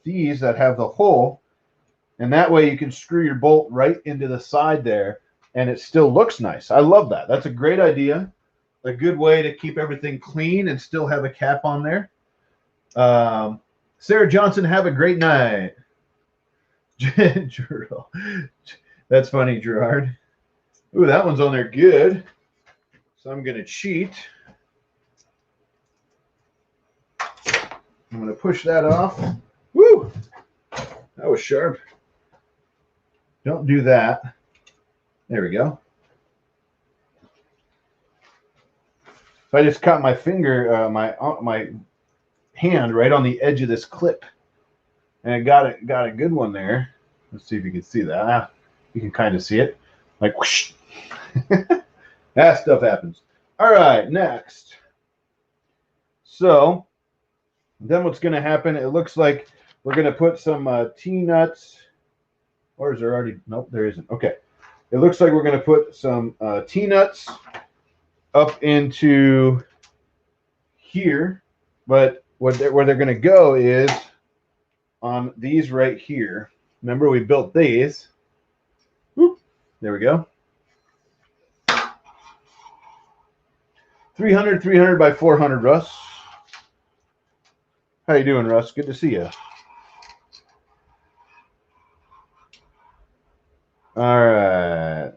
these that have the hole, and that way you can screw your bolt right into the side there, and it still looks nice. I love that. That's a great idea. A good way to keep everything clean and still have a cap on there. Sarah Johnson, have a great night. That's funny, Gerard. Ooh, that one's on there good. So I'm going to cheat. I'm going to push that off. Woo! That was sharp. Don't do that. There we go. So I just caught my finger, my hand right on the edge of this clip, and I got a good one there. Let's see if you can see that. You can kind of see it, like whoosh. That stuff happens. All right, next. So then what's going to happen? It looks like we're going to put some T-nuts. Or is there already? Nope, there isn't. Okay. It looks like we're going to put some T-nuts up into here, but where they're going to go is on these right here. Remember, we built these. Whoop, there we go. 300 by 400, Russ. How you doing, Russ? Good to see you. All right.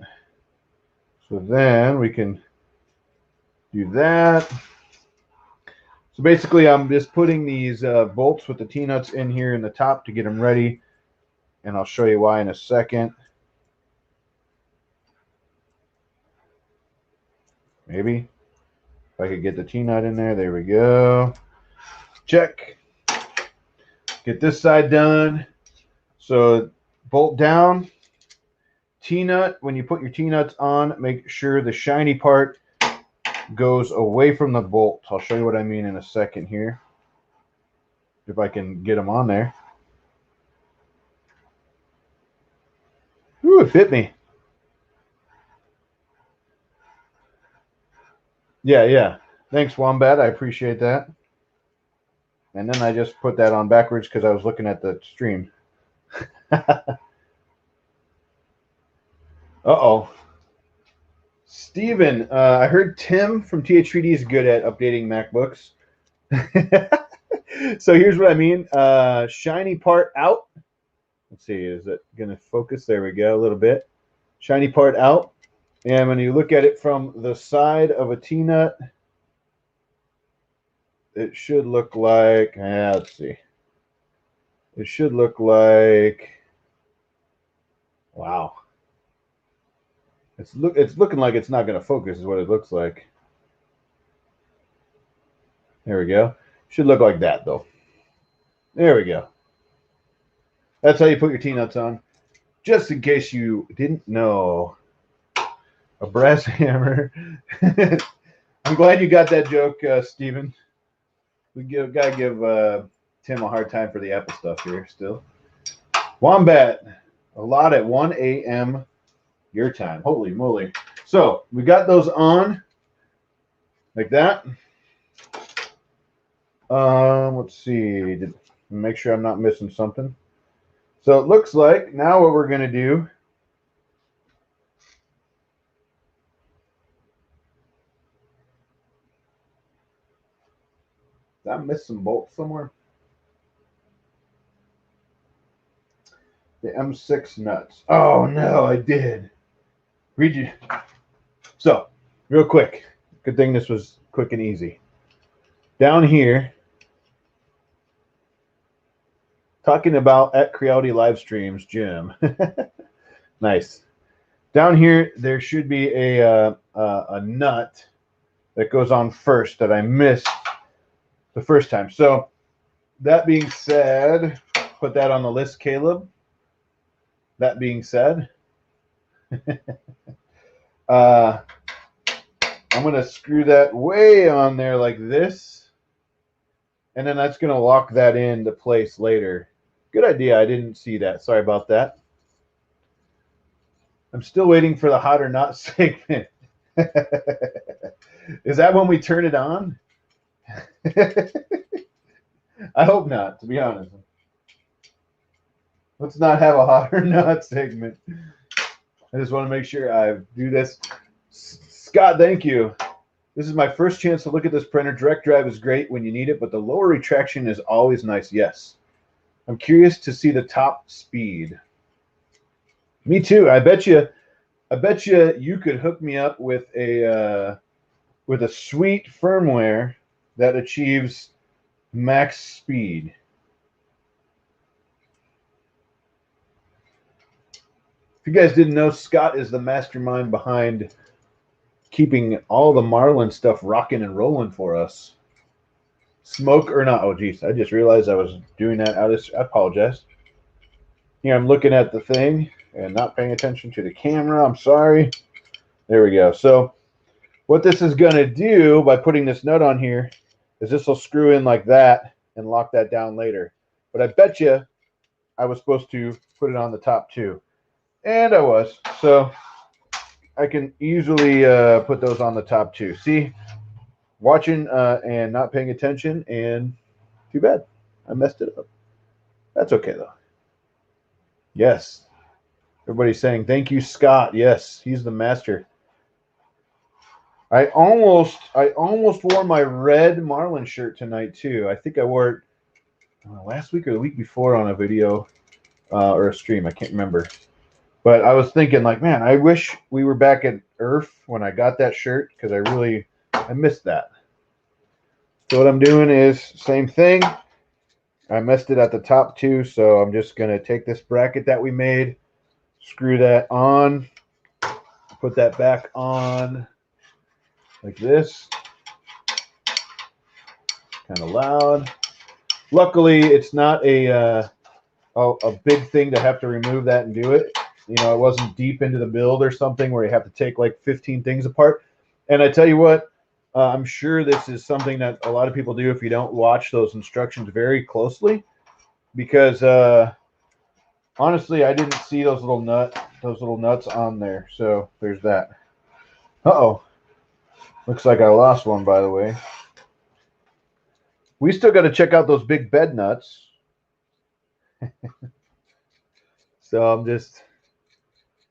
So then we can do that. So basically, I'm just putting these bolts with the T-nuts in here in the top to get them ready, and I'll show you why in a second. Maybe if I could get the T-nut in there. There we go. Check. Get this side done. So bolt down. T-nut. When you put your T-nuts on, make sure the shiny part goes away from the bolt. I'll show you what I mean in a second here, if I can get them on there. Ooh, it bit me. Yeah. Thanks, Wombat. I appreciate that. And then I just put that on backwards because I was looking at the stream. Uh-oh. Steven, I heard Tim from TH3D is good at updating MacBooks. So here's what I mean. Shiny part out. Let's see, is it going to focus? There we go, a little bit. Shiny part out. And when you look at it from the side of a T-nut, it should look like, let's see. It should look like, wow. It's looking like it's not going to focus is what it looks like. There we go. Should look like that though. There we go. That's how you put your T-nuts on. Just in case you didn't know. A brass hammer. I'm glad you got that joke, Steven. Gotta give Tim a hard time for the Apple stuff here still. Wombat. A lot at 1 a.m. your time. Holy moly. So we got those on like that. Let's see. Make sure I'm not missing something. So it looks like now what we're going to do did I miss some bolts somewhere? The M6 nuts. Oh no, I did. Read you. So, real quick. Good thing this was quick and easy. Down here, talking about at Creality live streams, Jim. Nice. Down here, there should be a nut that goes on first that I missed the first time. So, that being said, put that on the list, Caleb. That being said, I'm going to screw that way on there like this, and then that's going to lock that into place later. Good idea. I didn't see that. Sorry about that. I'm still waiting for the hot or not segment. Is that when we turn it on? I hope not, to be honest. Let's not have a hot or not segment. I just want to make sure I do this. Scott, thank you. This is my first chance to look at this printer. Direct drive is great when you need it, but the lower retraction is always nice. Yes. I'm curious to see the top speed. Me too. I bet you you could hook me up with a sweet firmware that achieves max speed. If you guys didn't know, Scott is the mastermind behind keeping all the Marlin stuff rocking and rolling for us. Smoke or not? Oh, geez. I just realized I was doing that out of... I apologize. Here, I'm looking at the thing and not paying attention to the camera. I'm sorry. There we go. So what this is going to do by putting this nut on here is this will screw in like that and lock that down later. But I bet you I was supposed to put it on the top too. And I was. So I can easily put those on the top too. See? Watching and not paying attention, and too bad. I messed it up. That's okay, though. Yes. Everybody's saying, thank you, Scott. Yes, he's the master. I almost wore my red Marlin shirt tonight, too. I think I wore it last week or the week before on a video or a stream. I can't remember. But I was thinking, like, man, I wish we were back at Earth when I got that shirt, because I missed that. So what I'm doing is same thing. I messed it at the top too, so I'm just going to take this bracket that we made, screw that on, put that back on like this. Kind of loud. Luckily, it's not a big thing to have to remove that and do it. You know, it wasn't deep into the build or something where you have to take like 15 things apart. And I tell you what, I'm sure this is something that a lot of people do if you don't watch those instructions very closely, because honestly, I didn't see those little nuts on there. So there's that. Uh-oh. Looks like I lost one, by the way. We still got to check out those big bed nuts. So I'm just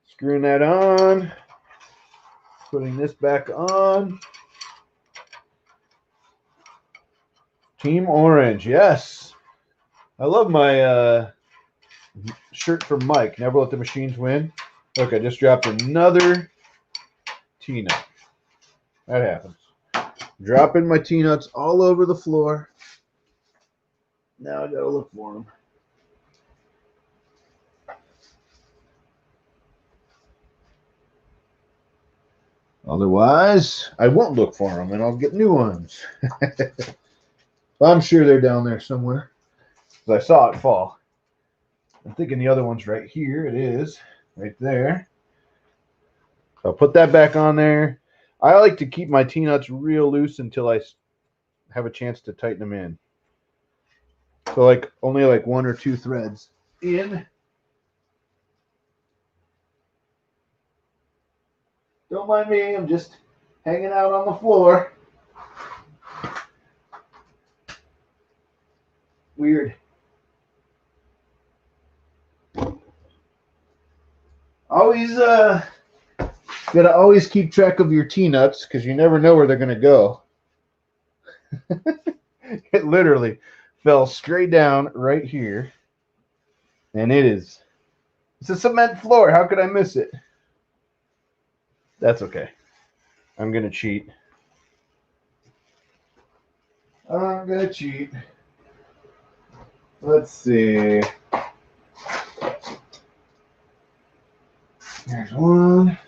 screwing that on, putting this back on. Team Orange, yes. I love my shirt from Mike. Never let the machines win. Look, I just dropped another T-nut. That happens. Dropping my T-nuts all over the floor. Now I gotta look for them. Otherwise, I won't look for them, and I'll get new ones. I'm sure they're down there somewhere. I saw it fall. I'm thinking the other one's right here. It is right there. I'll put that back on there. I like to keep my T-nuts real loose until I have a chance to tighten them in. So like only like 1 or 2 threads in. Don't mind me, I'm just hanging out on the floor. Weird. Always gotta always keep track of your T-nuts because you never know where they're gonna go. It literally fell straight down right here. And it's a cement floor. How could I miss it? That's okay. I'm gonna cheat. I'm gonna cheat. Let's see. There's one.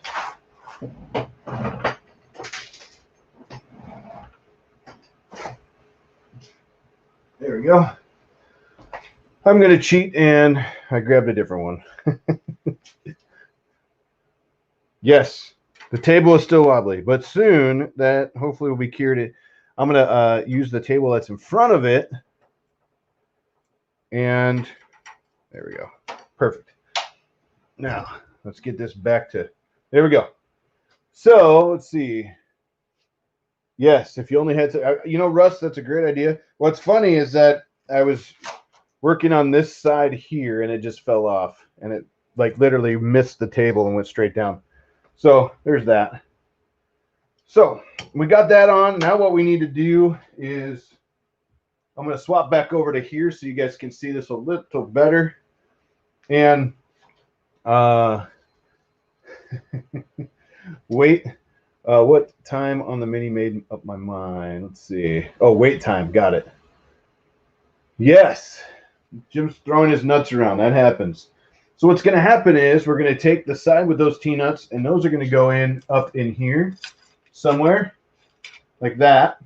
There we go. I'm going to cheat, and I grabbed a different one. Yes, the table is still wobbly, but soon that hopefully will be cured. I'm going to use the table that's in front of it, and there we go. Perfect. Now, let's get this back to, there we go. So, let's see. Yes, if you only had to, you know, Russ, that's a great idea. What's funny is that I was working on this side here and it just fell off and it like literally missed the table and went straight down. So there's that. So we got that on. Now what we need to do is I'm going to swap back over to here so you guys can see this a little better. And wait. What time on the mini made up my mind? Let's see. Oh, wait time. Got it. Yes. Jim's throwing his nuts around. That happens. So what's going to happen is we're going to take the side with those T-nuts, and those are going to go in up in here somewhere like that.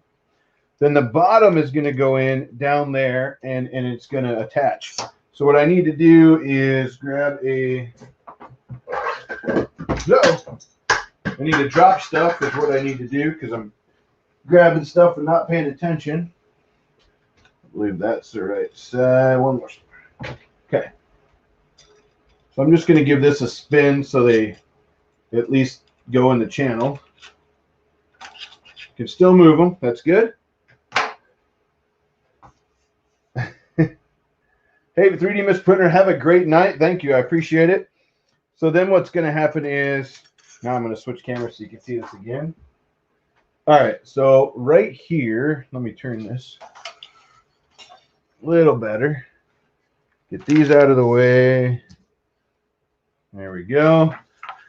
Then the bottom is going to go in down there, and it's going to attach. So what I need to do is grab a... No. I need to drop stuff is what I need to do because I'm grabbing stuff and not paying attention. I believe that's the right side. One more. Okay. So I'm just going to give this a spin so they at least go in the channel. Can still move them. That's good. Hey, 3D Mist Printer, have a great night. Thank you. I appreciate it. So then what's going to happen is, now I'm going to switch cameras so you can see this again. All right, so right here, let me turn this a little better. Get these out of the way. There we go.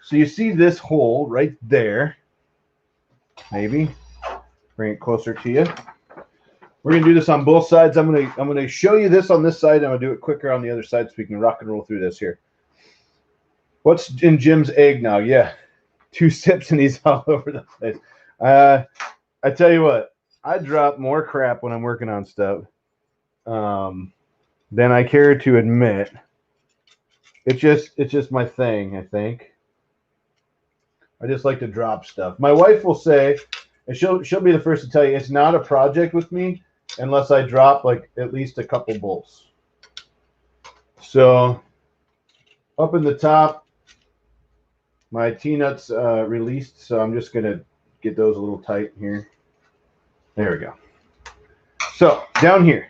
So you see this hole right there. Maybe bring it closer to you. We're gonna do this on both sides. I'm gonna show you this on this side. I'm gonna do it quicker on the other side so we can rock and roll through this here. What's in Jim's egg now? Yeah, 2 sips and he's all over the place. I tell you what, I drop more crap when I'm working on stuff than I care to admit. It's just my thing, I think. I just like to drop stuff. My wife will say, and she'll be the first to tell you, it's not a project with me unless I drop like at least a couple bolts. So up in the top, my T-nuts released, so I'm just gonna get those a little tight here. There we go. So down here,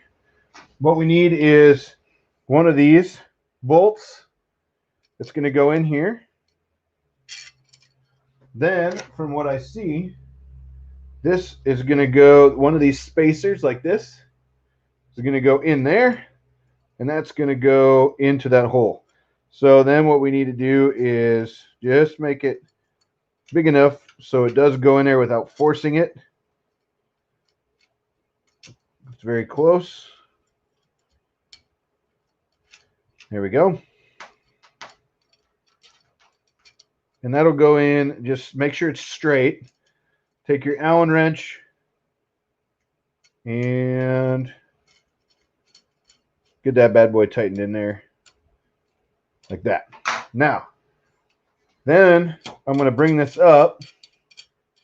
what we need is one of these bolts. It's going to go in here. Then, from what I see, this is going to go, one of these spacers like this is going to go in there, and that's going to go into that hole. So then what we need to do is just make it big enough so it does go in there without forcing it. It's very close. There we go. And that'll go in, just make sure it's straight. Take your Allen wrench And get that bad boy tightened in there like that. Now, then I'm going to bring this up.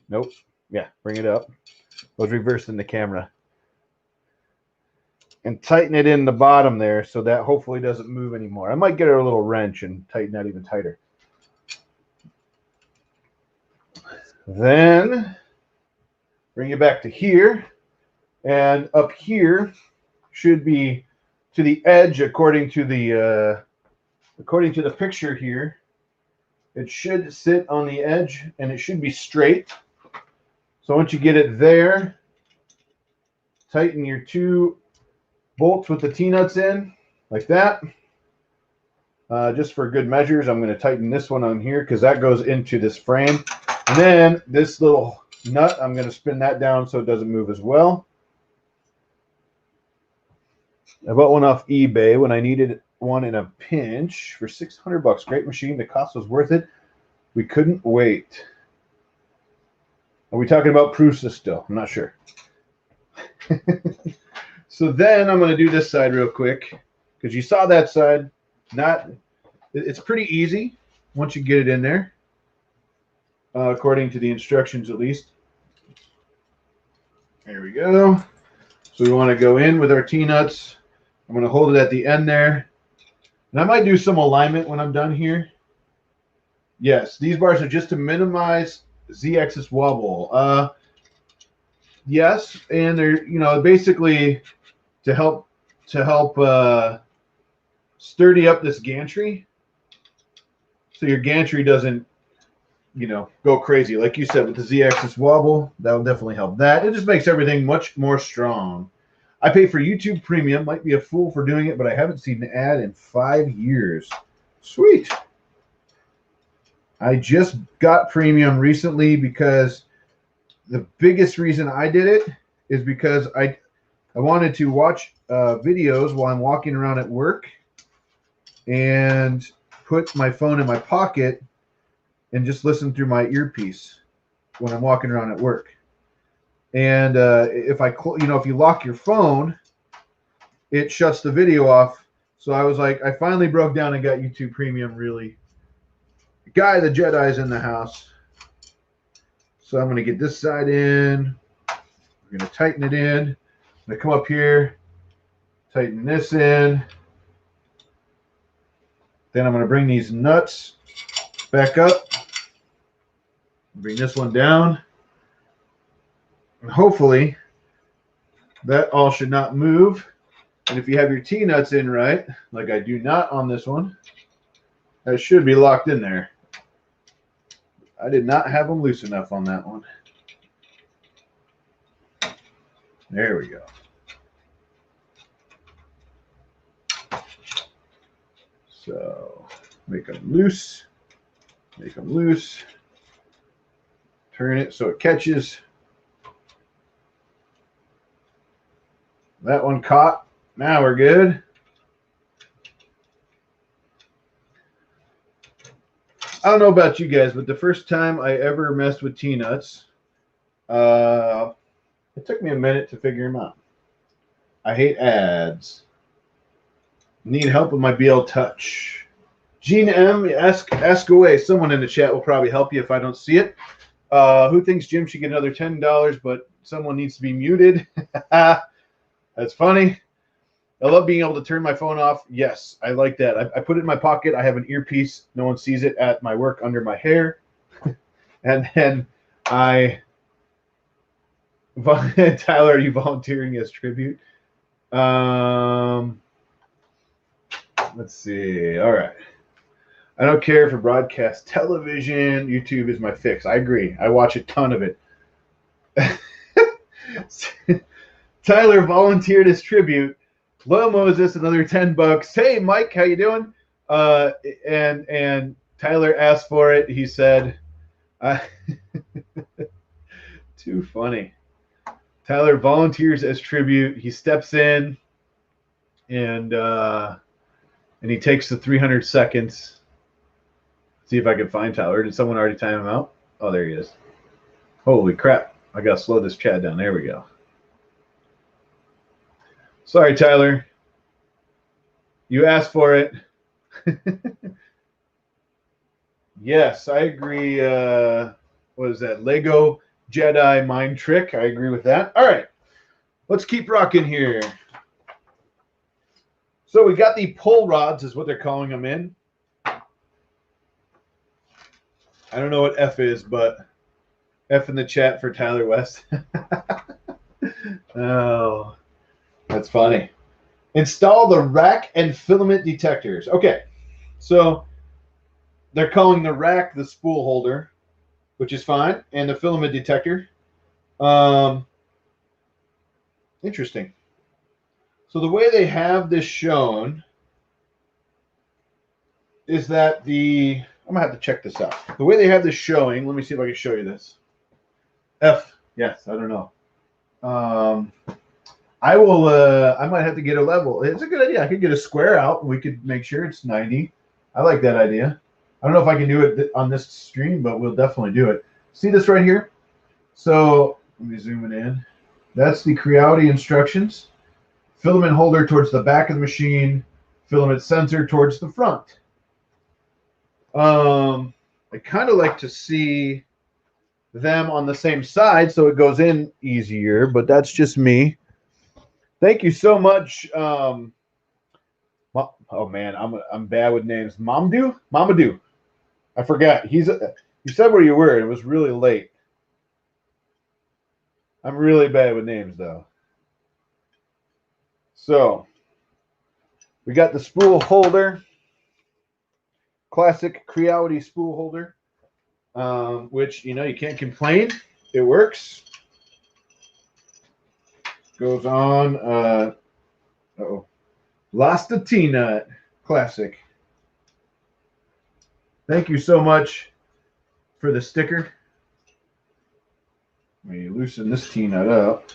Nope. Yeah, bring it up. I was reversing the camera. And tighten it in the bottom there so that hopefully doesn't move anymore. I might get a little wrench and tighten that even tighter. Then bring it back to here. And up here should be to the edge according to the picture here. It should sit on the edge and it should be straight. So once you get it there, tighten your two bolts with the T-nuts in, like that. Just for good measures, I'm going to tighten this one on here because that goes into this frame. And then this little nut, I'm going to spin that down so it doesn't move as well. I bought one off eBay when I needed one in a pinch for $600. Great machine. The cost was worth it. We couldn't wait. Are we talking about Prusa still? I'm not sure. So then I'm going to do this side real quick because you saw that side. It's pretty easy once you get it in there, according to the instructions at least. There we go. So we want to go in with our T-nuts. I'm going to hold it at the end there. And I might do some alignment when I'm done here. Yes, these bars are just to minimize Z-axis wobble. Yes, and they're basically to help sturdy up this gantry, so your gantry doesn't go crazy. Like you said, with the Z-axis wobble, that will definitely help that. It just makes everything much more strong. I pay for YouTube Premium. Might be a fool for doing it, but I haven't seen an ad in 5 years. Sweet. I just got Premium recently because the biggest reason I did it is because I wanted to watch videos while I'm walking around at work and put my phone in my pocket and just listen through my earpiece when I'm walking around at work. And if you lock your phone, it shuts the video off. So I was like, I finally broke down and got YouTube Premium. Really, Guy the Jedi's in the house. So I'm going to get this side in. We're going to tighten it in. I'm going to come up here, tighten this in. Then I'm going to bring these nuts back up. Bring this one down. And hopefully that all should not move. And if you have your T-nuts in right, like I do not on this one, that should be locked in there. I did not have them loose enough on that one. There we go. So make them loose. Make them loose. Turn it so it catches. That one caught. Now we're good. I don't know about you guys, but the first time I ever messed with T-nuts, it took me a minute to figure them out. I hate ads. Need help with my BL Touch. Gene M, ask away. Someone in the chat will probably help you if I don't see it. Who thinks Jim should get another $10, but someone needs to be muted? That's funny. I love being able to turn my phone off. Yes, I like that. I put it in my pocket. I have an earpiece. No one sees it at my work under my hair. And then Tyler, are you volunteering as tribute? Let's see. All right. I don't care for broadcast television. YouTube is my fix. I agree. I watch a ton of it. Tyler volunteered as tribute. Loyal Moses, another $10. Hey, Mike, how you doing? And Tyler asked for it. He said, too funny. Tyler volunteers as tribute. He steps in and he takes the 300 seconds. See if I can find Tyler. Did someone already time him out? Oh, there he is. Holy crap. I got to slow this chat down. There we go. Sorry, Tyler. You asked for it. Yes, I agree. What is that? Lego Jedi mind trick. I agree with that. All right, let's keep rocking here. So we got the pull rods, is what they're calling them in. I don't know what F is, but F in the chat for Tyler West. Oh, that's funny. Install the rack and filament detectors. Okay, so they're calling the rack the spool holder, which is fine, and the filament detector. Interesting. So the way they have this shown is that I'm gonna have to check this out. The way they have this showing, let me see if I can show you this. F, yes, I don't know. I will. I might have to get a level. It's a good idea. I could get a square out, and we could make sure it's 90. I like that idea. I don't know if I can do it on this stream, but we'll definitely do it. See this right here? So let me zoom it in. That's the Creality instructions. Filament holder towards the back of the machine. Filament sensor towards the front. I kind of like to see them on the same side so it goes in easier, but that's just me. Thank you so much. Oh man, I'm bad with names. Mamadou. I forgot. You said where you were. It was really late. I'm really bad with names though. So we got the spool holder, classic Creality spool holder, which you can't complain. It works. Goes on. Uh-oh. Lost a T-nut. Classic. Thank you so much for the sticker. Let me loosen this T-nut up.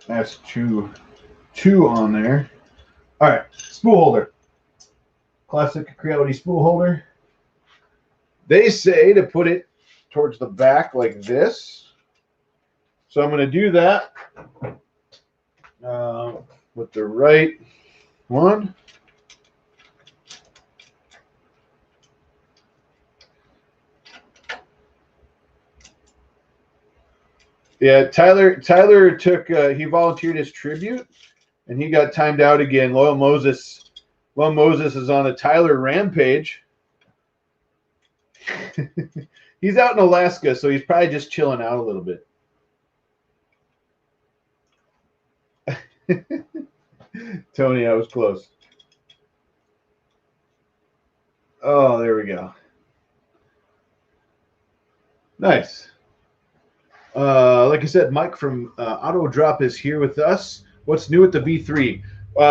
That's two on there. All right, spool holder. Classic Creality spool holder. They say to put it towards the back like this. So I'm going to do that with the right one. Yeah, Tyler took he volunteered his tribute, and he got timed out again. Loyal Moses is on a Tyler rampage. He's out in Alaska, so he's probably just chilling out a little bit. Tony, I was close. Oh, there we go. Nice. Like I said, Mike from Auto Drop is here with us. What's new with the V3?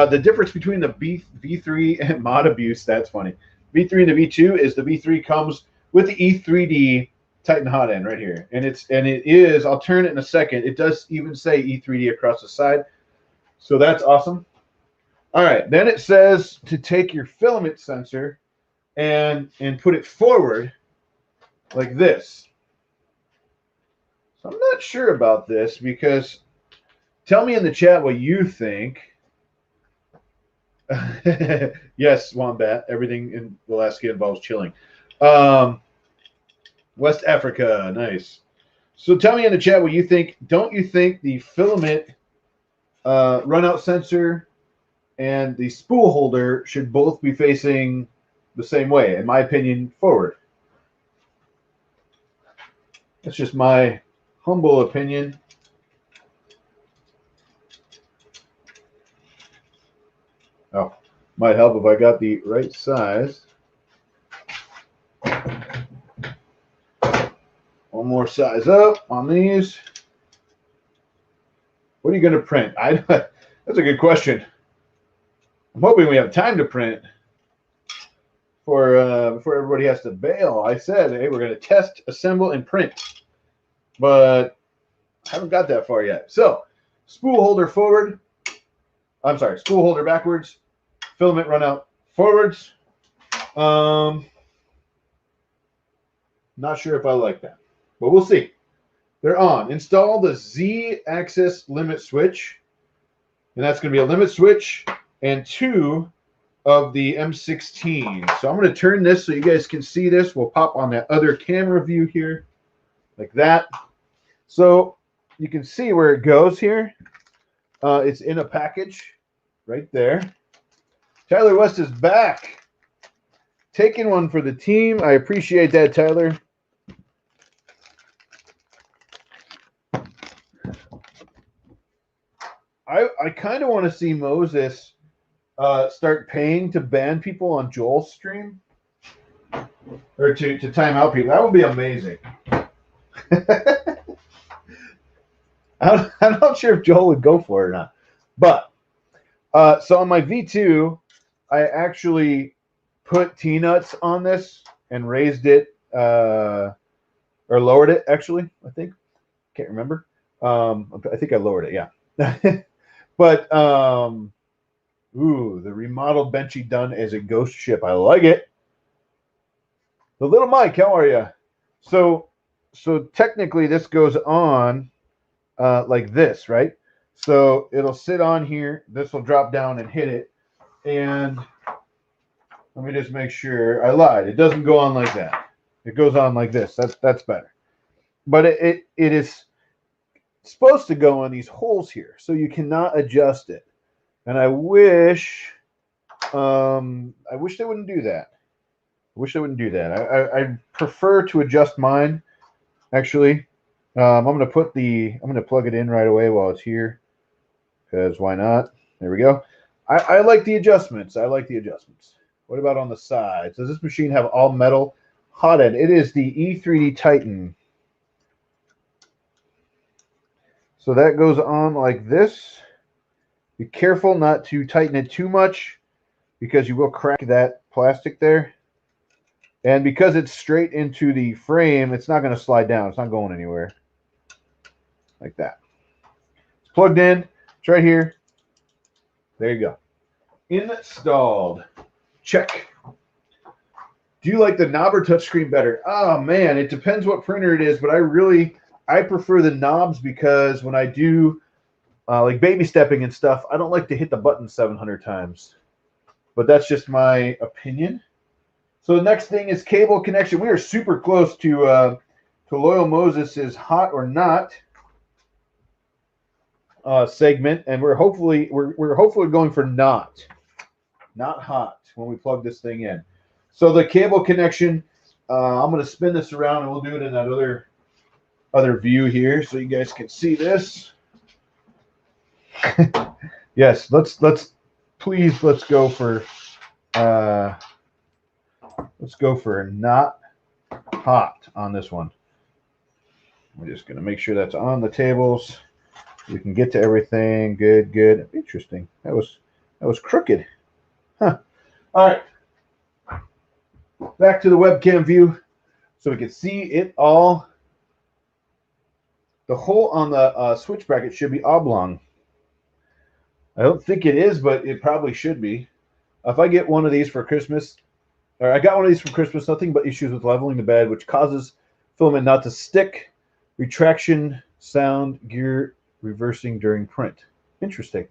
The difference between the V3 and Mod Abuse, that's funny. V3 and the V2 is the V3 comes with the E3D Titan hot end right here. And it is, I'll turn it in a second. It does even say E3D across the side. So that's awesome. All right, then it says to take your filament sensor and put it forward like this. So I'm not sure about this because tell me in the chat what you think. Yes, Wombat. Everything in Alaska involves chilling. West Africa, nice. So tell me in the chat what you think. Don't you think the filament runout sensor and the spool holder should both be facing the same way? In my opinion, forward. That's just my humble opinion. Oh, might help if I got the right size. One more size up on these. What are you going to print? That's a good question. I'm hoping we have time to print before everybody has to bail. I said, hey, we're going to test, assemble, and print. But I haven't got that far yet. So, spool holder forward. I'm sorry, spool holder backwards. Filament run out forwards. Not sure if I like that, but we'll see. They're on. Install the Z-axis limit switch. And that's going to be a limit switch and 2 of the M16. So I'm going to turn this so you guys can see this. We'll pop on that other camera view here, like that. So you can see where it goes here. It's in a package right there. Tyler West is back, taking one for the team. I appreciate that, Tyler. I kind of want to see Moses start paying to ban people on Joel's stream, or to time out people. That would be amazing. I'm not sure if Joel would go for it or not. But so on my V2, I actually put T-nuts on this and raised it or lowered it, actually, I think. Can't remember. I think I lowered it, yeah. But ooh, the remodeled Benchy done as a ghost ship. I like it. The little Mike, how are you? So technically this goes on like this, right? So it'll sit on here. This will drop down and hit it. And let me just make sure. I lied. It doesn't go on like that. It goes on like this. That's better. But it is supposed to go on these holes here, so you cannot adjust it. And I wish they wouldn't do that. I wish they wouldn't do that. I prefer to adjust mine. Actually, I'm gonna plug it in right away while it's here, because why not? There we go. I like the adjustments. What about on the sides? Does this machine have all metal hot end? It is the E3D Titan. So that goes on like this. Be careful not to tighten it too much, because you will crack that plastic there. And because it's straight into the frame, it's not going to slide down. It's not going anywhere. Like that. It's plugged in. It's right here. There you go. Installed. Check. Do you like the knob or touchscreen better? Oh, man, it depends what printer it is, but I prefer the knobs, because when I do like baby stepping and stuff, I don't like to hit the button 700 times. But that's just my opinion. So the next thing is cable connection. We are super close to Loyal Moses's hot or not segment, and we're hopefully going for not hot when we plug this thing in. So the cable connection, I'm going to spin this around, and we'll do it in that other view here, so you guys can see this. Yes, let's go for not hot on this one. We're just going to make sure that's on the tables. We can get to everything. Good. Interesting. That was crooked. Huh. All right. Back to the webcam view so we can see it all. The hole on the switch bracket should be oblong. I don't think it is, but it probably should be. If I get one of these for Christmas, or I got one of these for Christmas, nothing but issues with leveling the bed, which causes filament not to stick, retraction, sound, gear reversing during print. Interesting.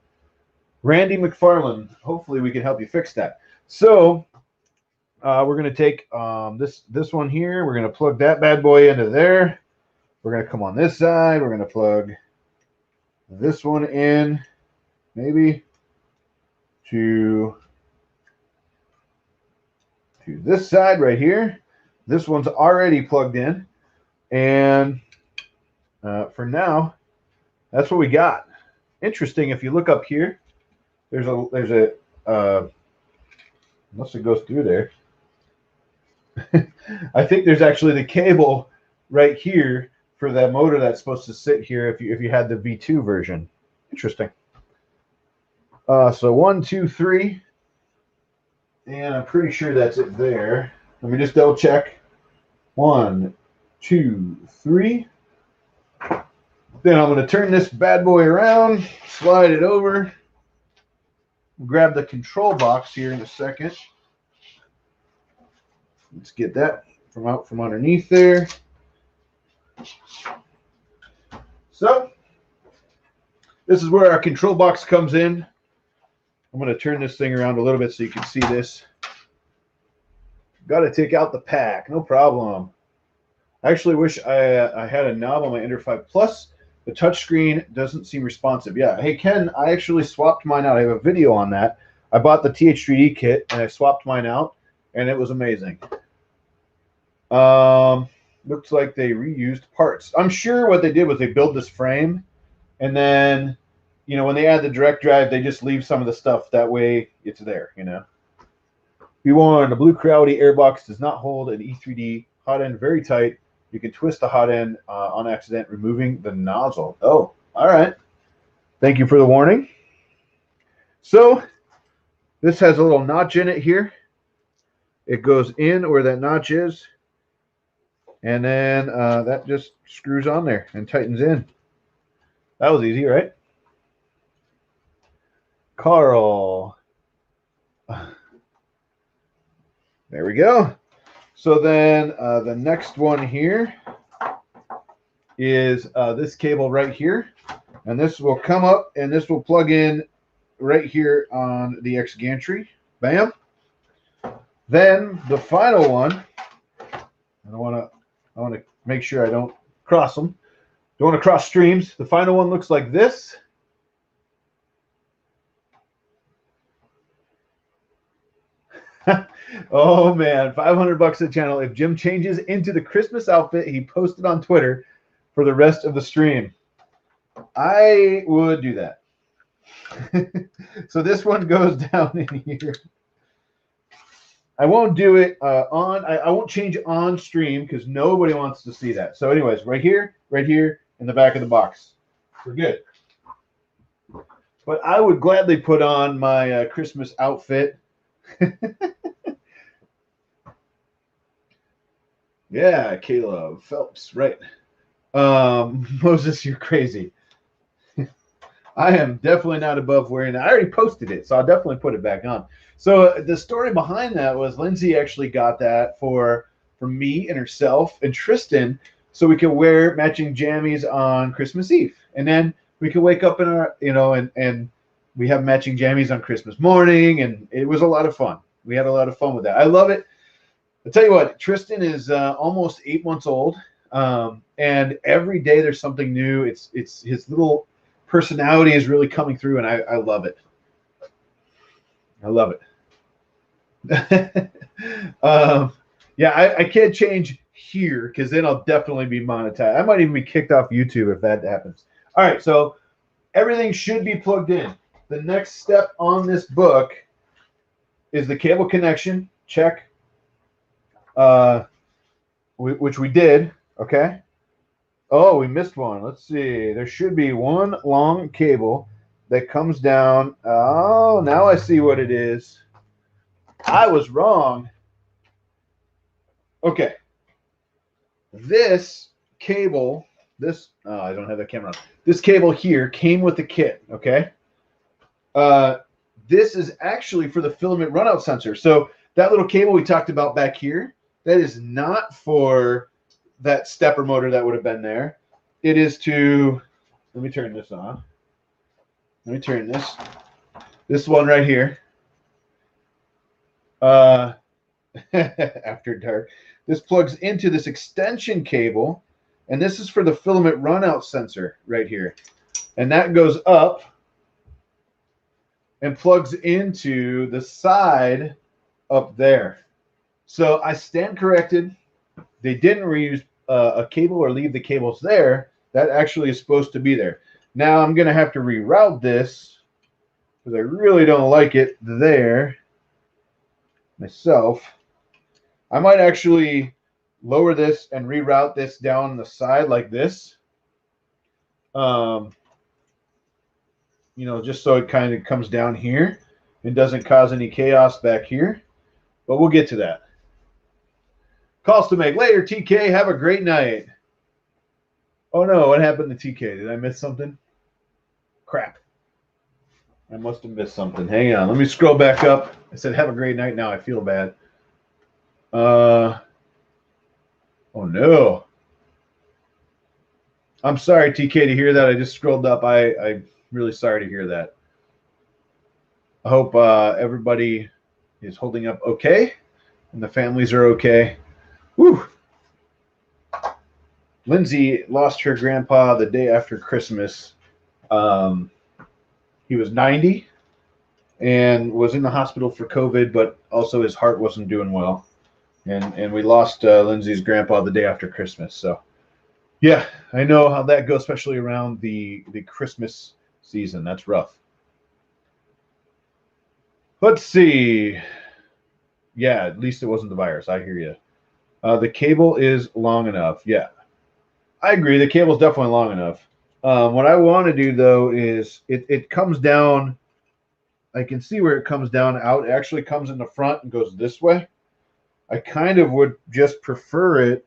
Randy McFarland, hopefully we can help you fix that. So we're going to take this one here. We're going to plug that bad boy into there. We're going to come on this side. We're going to plug this one in, maybe to this side right here. This one's already plugged in, and for now, that's what we got. Interesting. If you look up here, there's a unless it goes through there. I think there's actually the cable right here for that motor that's supposed to sit here if you had the V2 version. Interesting. So 1, 2, 3, and I'm pretty sure that's it there. Let me just double check. 1, 2, 3. Then I'm going to turn this bad boy around, slide it over, grab the control box here in a second. Let's get that from underneath there. So This is where our control box comes in. I'm going to turn this thing around a little bit so you can see this. Got to take out the pack. No problem. I actually wish I had a knob on my Ender 5 Plus. The touchscreen doesn't seem responsive. Yeah. Hey, Ken, I actually swapped mine out. I have a video on that. I bought the TH3D kit, and I swapped mine out, and it was amazing. Looks like they reused parts. I'm sure what they did was they built this frame, and then, you know, when they add the direct drive, they just leave some of the stuff. That way it's there, you know. Be warned, the blue Creality airbox does not hold an E3D hot end very tight. You can twist the hot end on accident, removing the nozzle. Oh, all right. Thank you for the warning. So this has a little notch in it here. It goes in where that notch is. And then that just screws on there and tightens in. That was easy, right? Carl. There we go. So then the next one here is this cable right here. And this will come up and this will plug in right here on the X Gantry. Bam. Then the final one, I want to make sure I don't cross them. Don't want to cross streams. The final one looks like this. Oh man, $500 a channel if Jim changes into the Christmas outfit he posted on Twitter for the rest of the stream. I would do that. So this one goes down in here. I won't do it I won't change on stream because nobody wants to see that. So anyways, right here, in the back of the box. We're good. But I would gladly put on my Christmas outfit. Yeah, Caleb Phelps, right. Moses, you're crazy. I am definitely not above wearing that. I already posted it, so I'll definitely put it back on. So the story behind that was Lindsay actually got that for me and herself and Tristan, so we could wear matching jammies on Christmas Eve, and then we could wake up in our, you know, and we have matching jammies on Christmas morning, and it was a lot of fun. We had a lot of fun with that. I love it. I'll tell you what, Tristan is almost 8 months old, and every day there's something new. It's his little personality is really coming through, and I love it. I love it. Yeah, I can't change here because then I'll definitely be monetized. I might even be kicked off YouTube if that happens. All right, so everything should be plugged in. The next step on this book is the cable connection. Check. Which we did. Okay. Oh, we missed one. Let's see. There should be one long cable that comes down. Oh, now I see what it is. I was wrong. Okay. This cable, I don't have that camera on. This cable here came with the kit, okay? This is actually for the filament runout sensor. So that little cable we talked about back here, that is not for that stepper motor that would have been there. It is to, let me turn this on. Let me turn this one right here. After dark. This plugs into this extension cable, and this is for the filament runout sensor right here. And that goes up and plugs into the side up there. So I stand corrected. They didn't reuse a cable or leave the cables there. That actually is supposed to be there. Now I'm going to have to reroute this because I really don't like it there myself. I might actually lower this and reroute this down the side like this. You know, just so it kind of comes down here and doesn't cause any chaos back here. But we'll get to that. Calls to make later, TK. Have a great night. Oh no, what happened to TK? Did I miss something? Crap. I must have missed something. Hang on. Let me scroll back up. I said have a great night. Now I feel bad. Oh no. I'm sorry, TK, to hear that. I just scrolled up. I Really sorry to hear that. I hope everybody is holding up okay and the families are okay. Whew. Lindsay lost her grandpa the day after Christmas. He was 90 and was in the hospital for COVID, but also his heart wasn't doing well. And we lost Lindsay's grandpa the day after Christmas. So, yeah, I know how that goes, especially around the Christmas season. That's rough. Let's see. Yeah, at least it wasn't the virus. I hear you. The cable is long enough. Yeah, I agree. The cable's definitely long enough. What I want to do, though, is it comes down. I can see where it comes down out. It actually comes in the front and goes this way. I kind of would just prefer it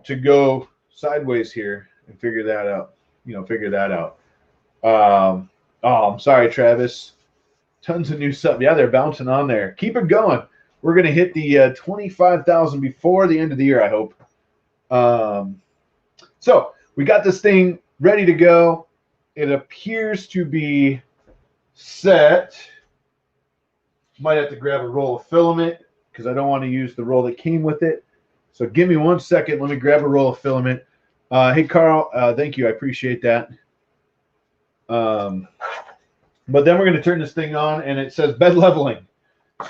to go sideways here and figure that out. Figure that out. Oh, I'm sorry, Travis. Tons of new stuff. Yeah, they're bouncing on there. Keep it going. We're going to hit the 25,000 before the end of the year, I hope. So we got this thing ready to go. It appears to be set. Might have to grab a roll of filament because I don't want to use the roll that came with it. So give me 1 second. Let me grab a roll of filament. Hey, Carl, thank you. I appreciate that. But then we're going to turn this thing on, and it says bed leveling.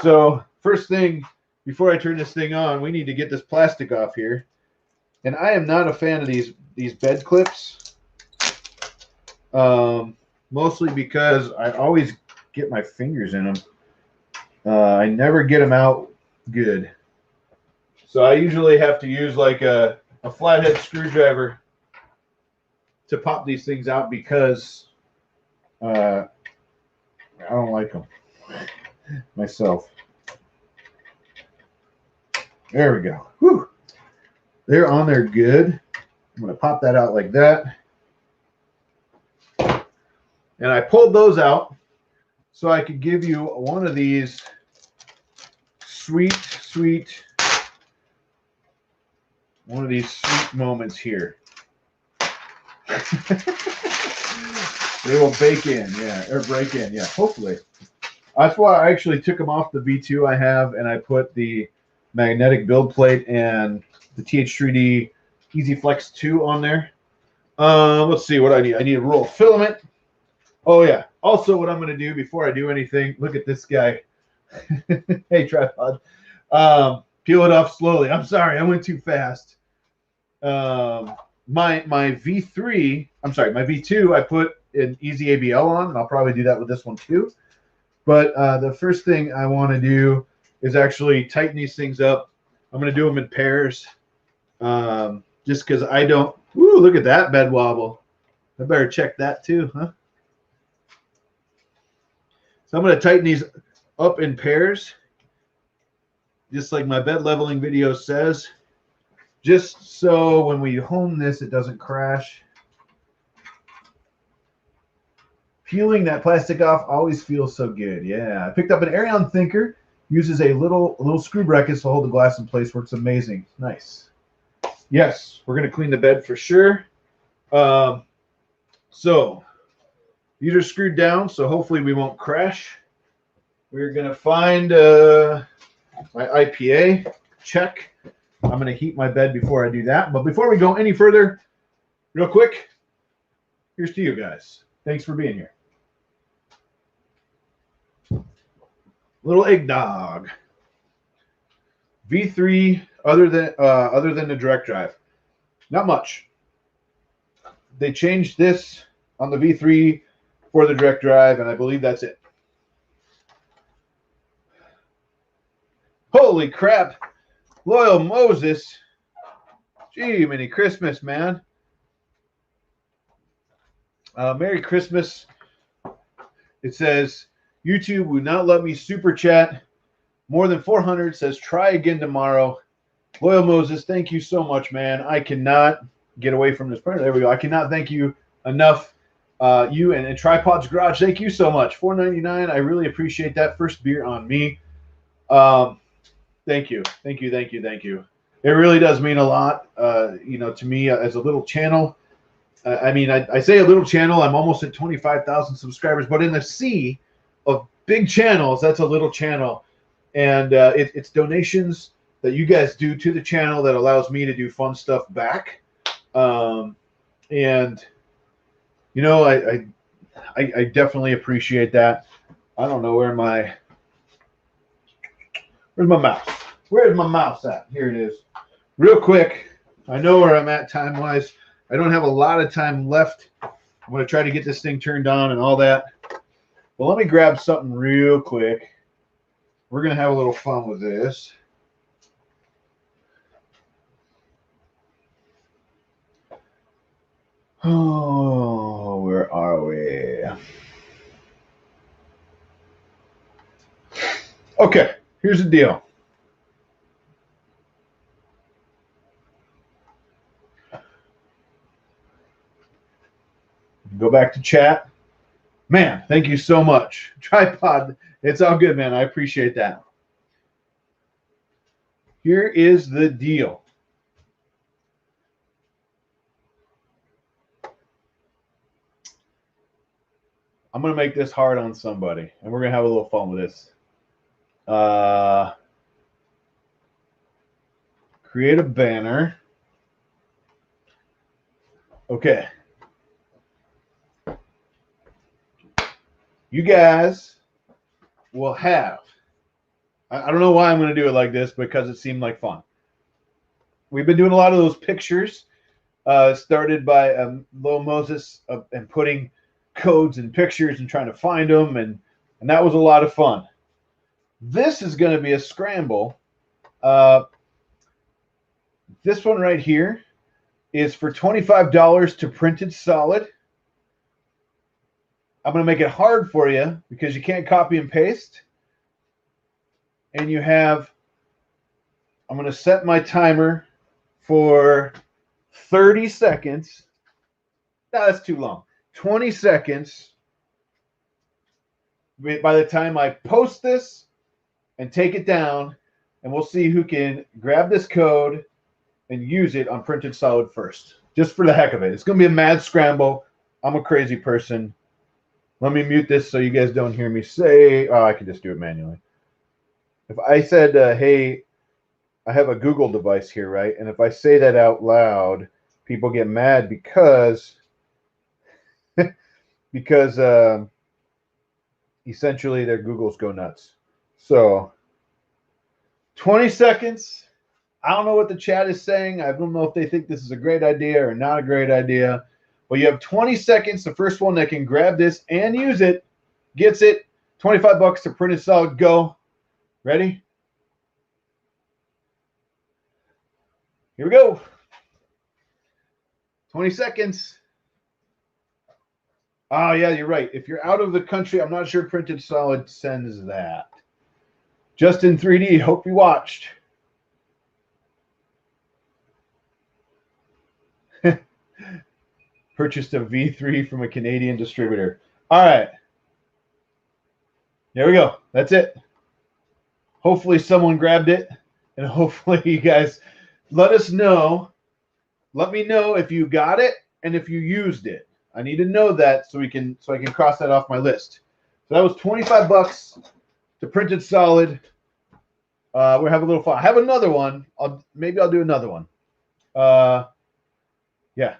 So first thing, before I turn this thing on, we need to get this plastic off here. And I am not a fan of these bed clips, mostly because I always get my fingers in them. I never get them out good. So I usually have to use like a flathead screwdriver to pop these things out because I don't like them myself. There we go. Whew. They're on there good. I'm going to pop that out like that. And I pulled those out so I could give you one of these sweet moments here. They will bake in, yeah, or break in, yeah, hopefully. That's why I actually took them off the V2 I have, and I put the magnetic build plate and the TH3D Easy Flex 2 on there. Let's see what I need. I need a roll of filament. Oh, yeah. Also, what I'm going to do before I do anything, look at this guy. Hey, tripod. Peel it off slowly. I'm sorry, I went too fast. My V3, I'm sorry, my V2, I put an Easy ABL on, and I'll probably do that with this one too. But the first thing I want to do is actually tighten these things up. I'm going to do them in pairs, just because I don't. Ooh, look at that bed wobble. I better check that too, huh? So I'm going to tighten these up in pairs, just like my bed leveling video says, just so when we home this, it doesn't crash. Peeling that plastic off always feels so good. Yeah, I picked up an Arion Thinker. Uses a little screw brackets to hold the glass in place. Works amazing. Nice. Yes, we're going to clean the bed for sure. So these are screwed down, so hopefully we won't crash. We're going to find my IPA. Check. I'm going to heat my bed before I do that. But before we go any further, real quick, here's to you guys. Thanks for being here. Little eggnog. V3 other than the direct drive. Not much. They changed this on the V3 for the direct drive, and I believe that's it. Holy crap. Loyal Moses. Gee, Merry Christmas, man. Merry Christmas. It says, YouTube would not let me super chat. More than 400 says, try again tomorrow. Loyal Moses, thank you so much, man. I cannot get away from this printer. There we go. I cannot thank you enough. You and Tripod's Garage, thank you so much. $4.99. I really appreciate that. First beer on me. Thank you. Thank you. Thank you. Thank you. It really does mean a lot, to me as a little channel. I mean, I say a little channel. I'm almost at 25,000 subscribers, but in the sea of big channels, that's a little channel. And it's donations that you guys do to the channel that allows me to do fun stuff back. And, you know, I definitely appreciate that. I don't know where's my mouse? Where's my mouse at? Here it is. Real quick, I know where I'm at time-wise. I don't have a lot of time left. I'm going to try to get this thing turned on and all that. Well, let me grab something real quick. We're going to have a little fun with this. Oh, where are we? Okay, here's the deal. Go back to chat. Man, thank you so much. Tripod, it's all good, man. I appreciate that. Here is the deal. I'm going to make this hard on somebody, and we're going to have a little fun with this. Create a banner. Okay. You guys will have, I don't know why I'm going to do it like this, because it seemed like fun. We've been doing a lot of those pictures, started by Lil Moses and putting codes and pictures and trying to find them, and that was a lot of fun. This is going to be a scramble. This one right here is for $25 to printed solid. I'm going to make it hard for you because you can't copy and paste. And you have, I'm going to set my timer for 30 seconds. No, that's too long. 20 seconds. By the time I post this and take it down, and we'll see who can grab this code and use it on printed solid first, just for the heck of it. It's going to be a mad scramble. I'm a crazy person. Let me mute this so you guys don't hear me say, oh, I can just do it manually. If I said, hey, I have a Google device here, right? And if I say that out loud, people get mad because essentially their Googles go nuts. So 20 seconds. I don't know what the chat is saying. I don't know if they think this is a great idea or not a great idea. But you have 20 seconds. The first one that can grab this and use it gets it. $25 to printed solid. Go. Ready? Here we go. 20 seconds. Oh, yeah, you're right. If you're out of the country, I'm not sure printed solid sends that. Just in 3D. Hope you watched. Purchased a V3 from a Canadian distributor. All right. There we go. That's it. Hopefully someone grabbed it, and hopefully you guys let us know. Let me know if you got it and if you used it. I need to know that so I can cross that off my list. So that was $25 to printed solid. We'll have a little fun. I have another one. Maybe I'll do another one. Yeah.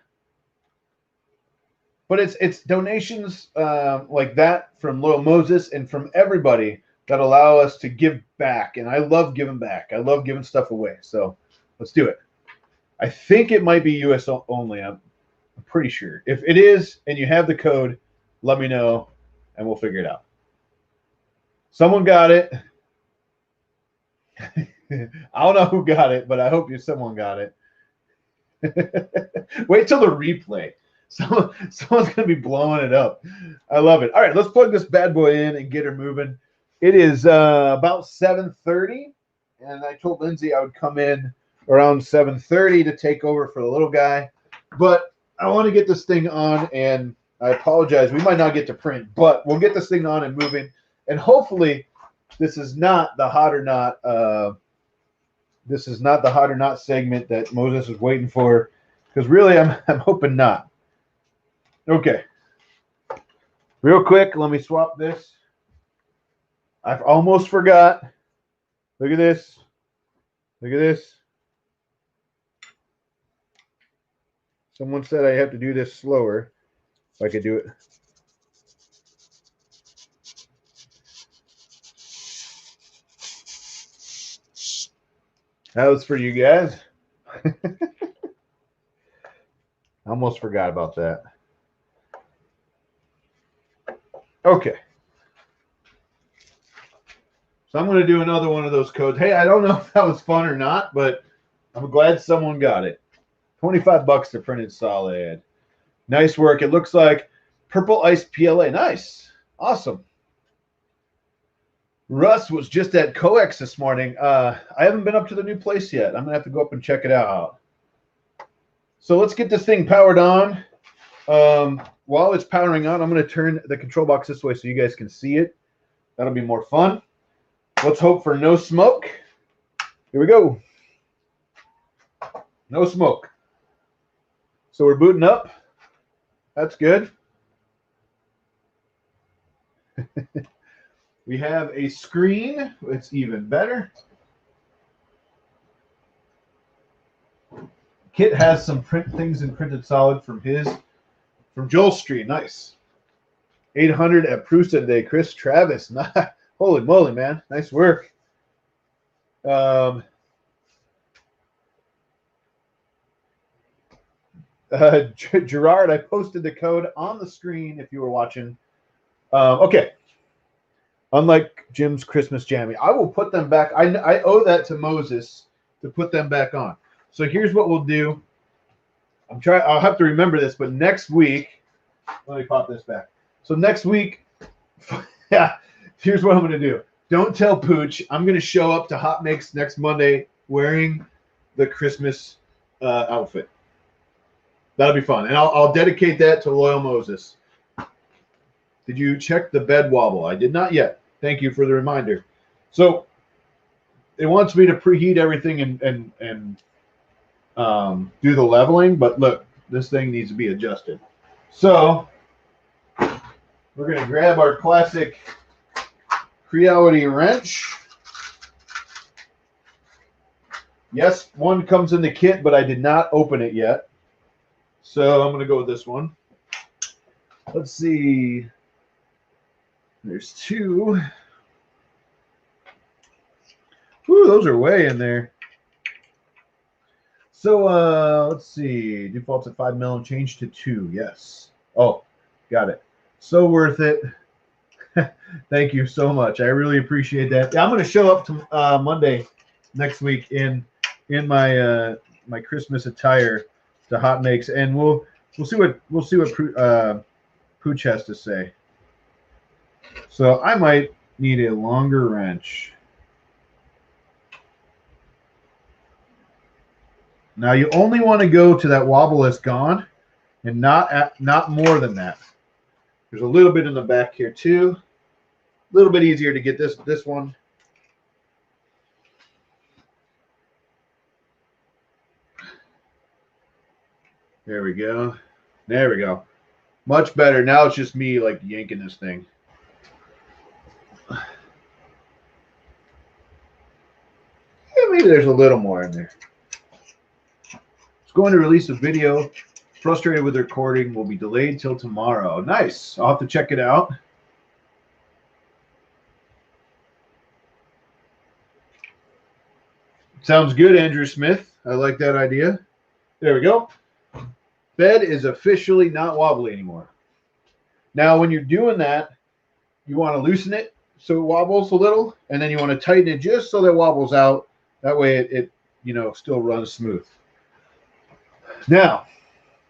But it's donations like that from Lil Moses and from everybody that allow us to give back. And I love giving back. I love giving stuff away. So let's do it. I think it might be US only. I'm pretty sure. If it is and you have the code, let me know and we'll figure it out. Someone got it. I don't know who got it, but I hope someone got it. Wait till the replay. Someone's going to be blowing it up. I love it. All right, let's plug this bad boy in and get her moving. It is about 7:30, and I told Lindsay I would come in around 7:30 to take over for the little guy. But I want to get this thing on, and I apologize. We might not get to print, but we'll get this thing on and moving. And hopefully this is not the hot or not this is not the hot or not segment that Moses is waiting for, because really I'm hoping not. Okay. Real quick, let me swap this. I've almost forgot. Look at this. Look at this. Someone said I have to do this slower. If I could do it. That was for you guys. I almost forgot about that. Okay. So I'm going to do another one of those codes. Hey, I don't know if that was fun or not, but I'm glad someone got it. 25 bucks to print it solid. Nice work. It looks like Purple Ice PLA. Nice. Awesome. Russ was just at Coex this morning. I haven't been up to the new place yet. I'm going to have to go up and check it out. So let's get this thing powered on. While it's powering on, I'm going to turn the control box this way so you guys can see it. That'll be more fun. Let's hope for no smoke. Here we go. No smoke. So we're booting up. That's good. We have a screen. It's even better. Kit has some print things in printed solid from Joel's stream. Nice. 800 at Prusa today. Chris Travis. Holy moly, man. Nice work. Gerard, I posted the code on the screen if you were watching. Okay. Unlike Jim's Christmas jammy, I will put them back. I owe that to Moses to put them back on. So here's what we'll do. I'll have to remember this, but next week, let me pop this back. So next week, yeah, here's what I'm going to do. Don't tell Pooch. I'm going to show up to Hot Mix next Monday wearing the Christmas outfit. That'll be fun. And I'll dedicate that to Loyal Moses. Did you check the bed wobble? I did not yet. Thank you for the reminder. So it wants me to preheat everything and do the leveling, but look, this thing needs to be adjusted. So we're going to grab our classic Creality wrench. Yes, one comes in the kit, but I did not open it yet. So I'm going to go with this one. Let's see. There's two. Whew, those are way in there. So let's see. Default's at 5 mil, change to 2. Yes. Oh, got it. So worth it. Thank you so much. I really appreciate that. Yeah, I'm going to show up to Monday next week in my my Christmas attire to Hot Makes, and we'll see what Pooch has to say. So I might need a longer wrench. Now you only want to go to that wobble that's gone, and not more than that. There's a little bit in the back here too. A little bit easier to get this one. There we go. There we go. Much better. Now it's just me like yanking this thing. Yeah, maybe there's a little more in there. It's going to release a video. Frustrated with the recording. Will be delayed till tomorrow. Nice. I'll have to check it out. Sounds good, Andrew Smith. I like that idea. There we go. Bed is officially not wobbly anymore. Now, when you're doing that, you want to loosen it so it wobbles a little, and then you want to tighten it just so that it wobbles out. That way it still runs smooth. Now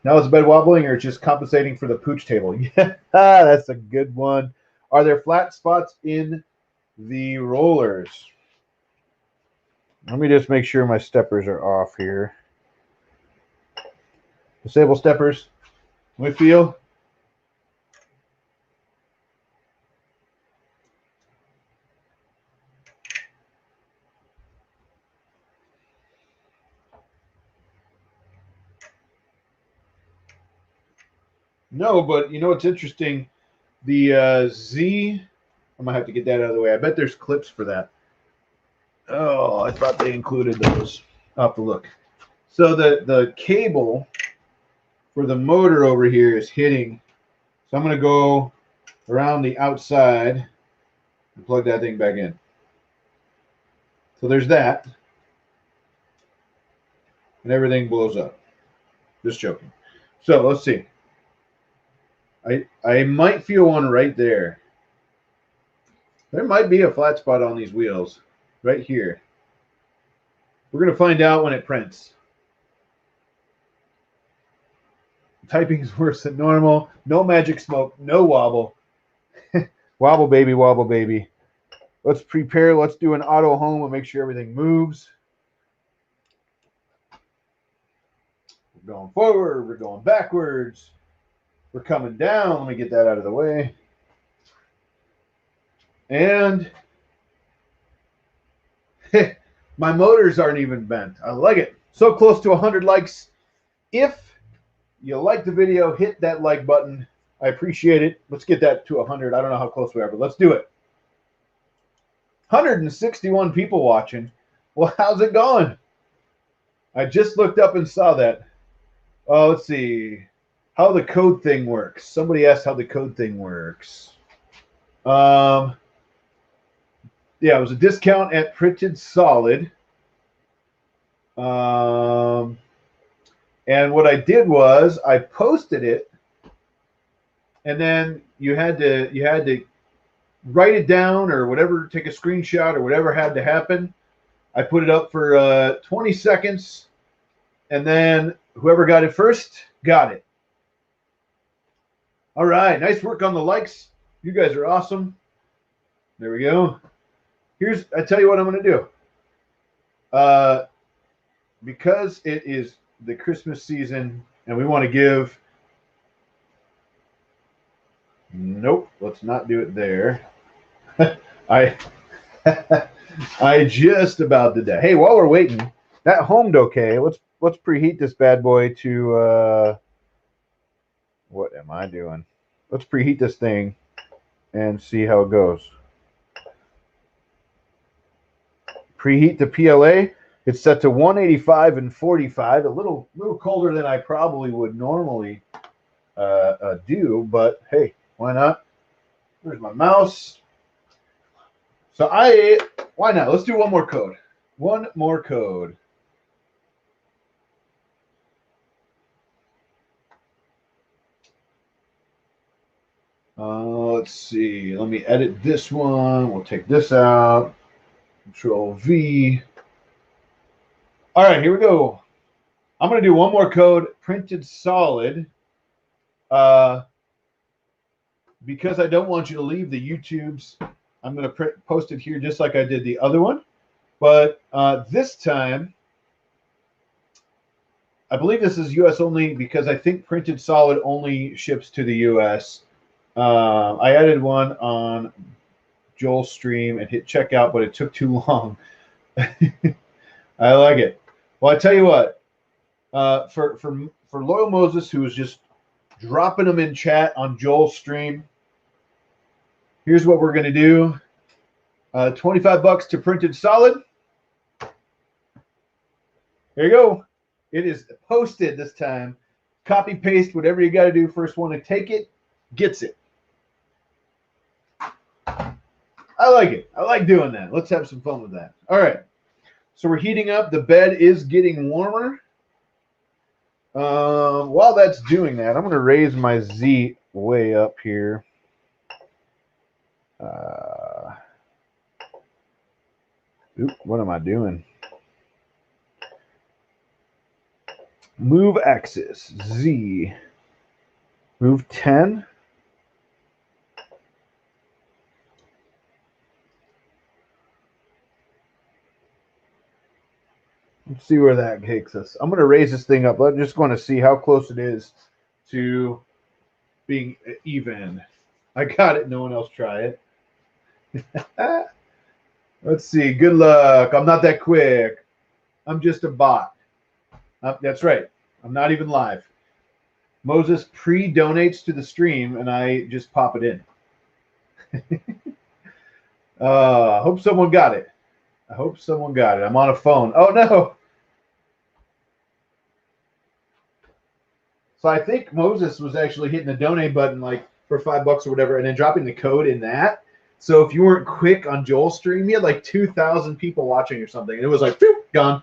is the bed wobbling or just compensating for the Pooch table? Yeah, that's a good one. Are there flat spots in the rollers? Let me just make sure my steppers are off here. Disable steppers. Let me feel. No, but you know what's interesting? The Z, I'm gonna have to get that out of the way. I bet there's clips for that. Oh, I thought they included those. I'll have to look. So the cable for the motor over here is hitting. So I'm gonna go around the outside and plug that thing back in. So there's that. And everything blows up. Just joking. So let's see. I might feel one right there. There might be a flat spot on these wheels right here. We're going to find out when it prints. Typing is worse than normal. No magic smoke. No wobble. Wobble, baby. Wobble, baby. Let's prepare. Let's do an auto home and make sure everything moves. We're going forward. We're going backwards. We're coming down. Let me get that out of the way. And my motors aren't even bent. I like it. So close to 100 likes. If you like the video, hit that like button. I appreciate it. Let's get that to 100. I don't know how close we are, but let's do it. 161 people watching. Well, how's it going? I just looked up and saw that. Oh, let's see how the code thing works. Somebody asked how the code thing works. Yeah, it was a discount at Printed Solid. And what I did was I posted it, and then you had to write it down or whatever, take a screenshot or whatever had to happen. I put it up for 20 seconds, and then whoever got it first got it. All right, nice work on the likes. You guys are awesome. There we go. I tell you what I'm going to do. Because it is the Christmas season and we want to give. Nope, let's not do it there. I just about did that. Hey, while we're waiting, that homed okay. Let's preheat this bad boy to what am I doing? Let's preheat this thing and see how it goes. Preheat the PLA. It's set to 185 and 45, a little colder than I probably would normally do, but hey, why not? There's my mouse. So why not? Let's do one more code. One more code. Let's see. Let me edit this one. We'll take this out. Control V. All right, here we go. I'm going to do one more code, Printed Solid, because I don't want you to leave the YouTubes. I'm going to post it here just like I did the other one. But this time, I believe this is U.S. only because I think Printed Solid only ships to the U.S. I added one on Joel's stream and hit checkout, but it took too long. I like it. Well, I tell you what, for Loyal Moses, who was just dropping them in chat on Joel's stream, here's what we're going to do. 25 bucks to Printed Solid. There you go. It is posted this time. Copy, paste, whatever you got to do. First one to take it gets it. I like it. I like doing that. Let's have some fun with that. All right. So we're heating up. The bed is getting warmer. While that's doing that, I'm going to raise my Z way up here. What am I doing? Move axis, Z. Move 10. Let's see where that takes us. I'm going to raise this thing up. I'm just going to see how close it is to being even. I got it. No one else try it. Let's see. Good luck. I'm not that quick. I'm just a bot. That's right. I'm not even live. Moses pre-donates to the stream, and I just pop it in. Hope someone got it. I hope someone got it. I'm on a phone. Oh, no. So I think Moses was actually hitting the donate button like for $5 or whatever, and then dropping the code in that. So if you weren't quick on Joel's stream, he had like 2,000 people watching or something, and it was like, phew, gone.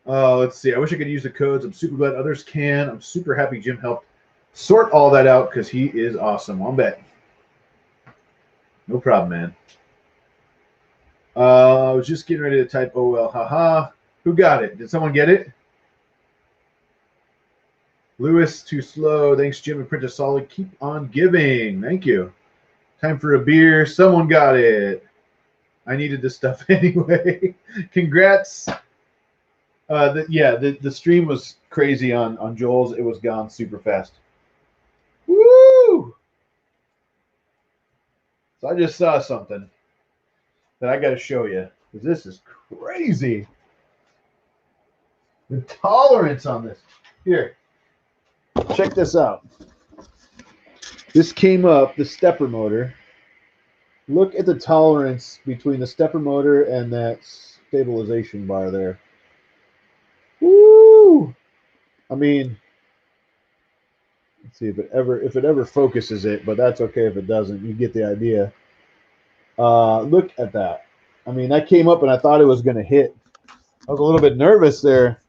Let's see. I wish I could use the codes. I'm super glad others can. I'm super happy Jim helped sort all that out because he is awesome. I'll bet. No problem, man. I was just getting ready to type, oh, well, haha. Who got it? Did someone get it? Lewis, too slow. Thanks, Jim and Prentice Solid. Keep on giving. Thank you. Time for a beer. Someone got it. I needed this stuff anyway. Congrats. The stream was crazy on Joel's. It was gone super fast. Woo! So I just saw something that I got to show you because this is crazy. The tolerance on this. Here, check this out. This came up, the stepper motor. Look at the tolerance between the stepper motor and that stabilization bar there. Woo! I mean, let's see if it ever focuses it, but that's okay if it doesn't. You get the idea. Look at that. I mean, that came up and I thought it was going to hit. I was a little bit nervous there.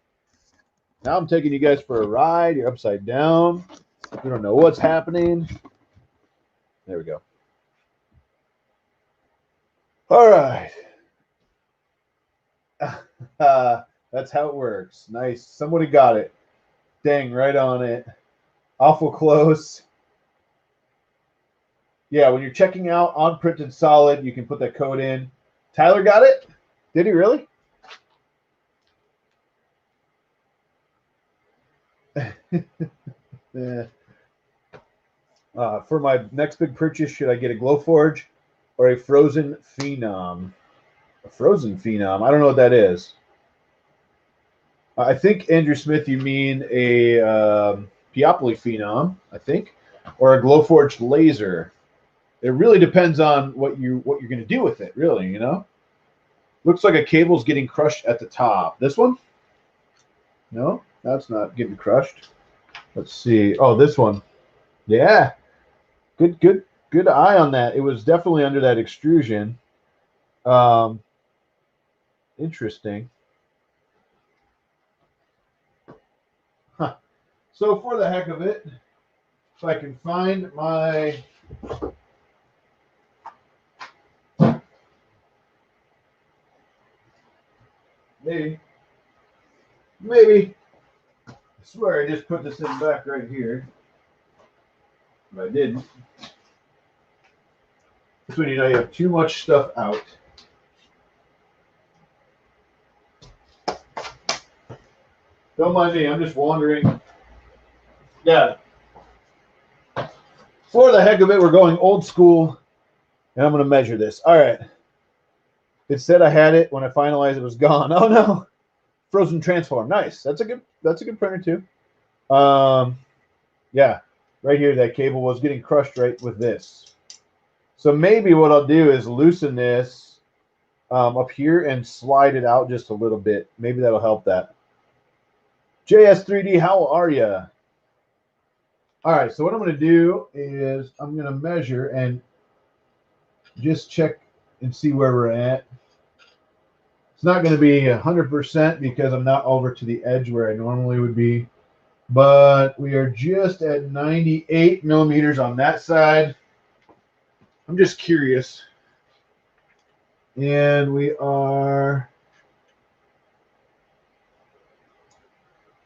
Now I'm taking you guys for a ride. You're upside down. You don't know what's happening. There we go. All right. That's how it works. Nice. Somebody got it. Dang, right on it. Awful close. Yeah, when you're checking out on Printed Solid, you can put that code in. Tyler got it? Did he really? Yeah. For my next big purchase, should I get a Glowforge or a Frozen Phenom? A Frozen Phenom. I don't know what that is. I think, Andrew Smith, you mean a Peopoly Phenom, I think, or a Glowforge Laser. It really depends on what you're going to do with it, really, you know? Looks like a cable's getting crushed at the top. This one? No, that's not getting crushed. Let's see. Oh, this one. Yeah. Good eye on that. It was definitely under that extrusion. Interesting. Huh. So for the heck of it, if I can find my maybe. I swear I just put this thing back right here. But I didn't. That's when you know you have too much stuff out. Don't mind me, I'm just wandering. Yeah. For the heck of it, we're going old school, and I'm going to measure this. All right. It said I had it. When I finalized, it was gone. Oh no. Frozen Transform. Nice. That's a good printer too. Yeah. Right here, that cable was getting crushed right with this. So maybe what I'll do is loosen this up here and slide it out just a little bit. Maybe that'll help that. JS3D, how are you? All right, so what I'm going to do is I'm going to measure and just check and see where we're at. It's not going to be 100% because I'm not over to the edge where I normally would be, but we are just at 98 millimeters on that side. I'm just curious. And we are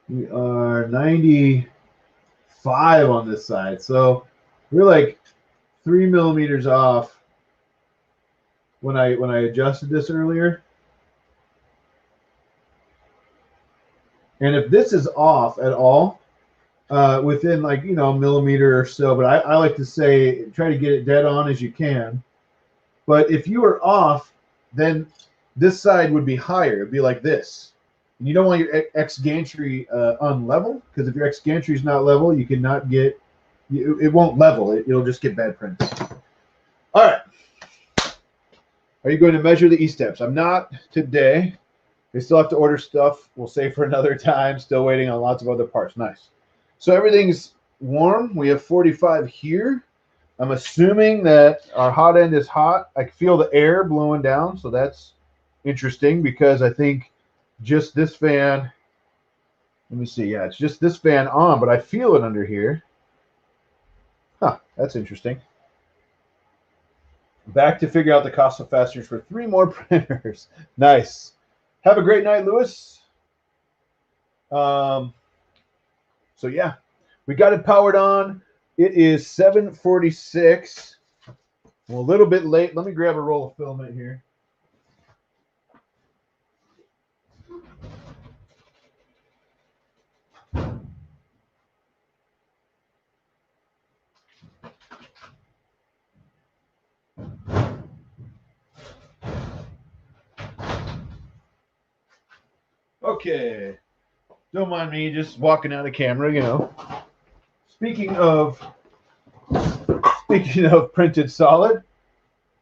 95 on this side. So we're like 3 millimeters off when I adjusted this earlier. And if this is off at all, within like, you know, a millimeter or so, but I like to say try to get it dead on as you can. But if you are off, then this side would be higher. It'd be like this. And you don't want your X gantry on level, because if your X gantry is not level, you cannot get, it won't level. It'll just get bad prints. All right. Are you going to measure the E-steps? I'm not today. They still have to order stuff. We'll save for another time. Still waiting on lots of other parts. Nice. So everything's warm. We have 45 here. I'm assuming that our hot end is hot. I can feel the air blowing down, so that's interesting because I think just this fan, let me see. Yeah, it's just this fan on, but I feel it under here. Huh, that's interesting. Back to figure out the cost of fasteners for 3 more printers. Nice. Have a great night, Lewis. So yeah, we got it powered on. It is 7:46. Well, a little bit late. Let me grab a roll of filament here. Okay. Don't mind me just walking out of camera, you know. Speaking of printed solid,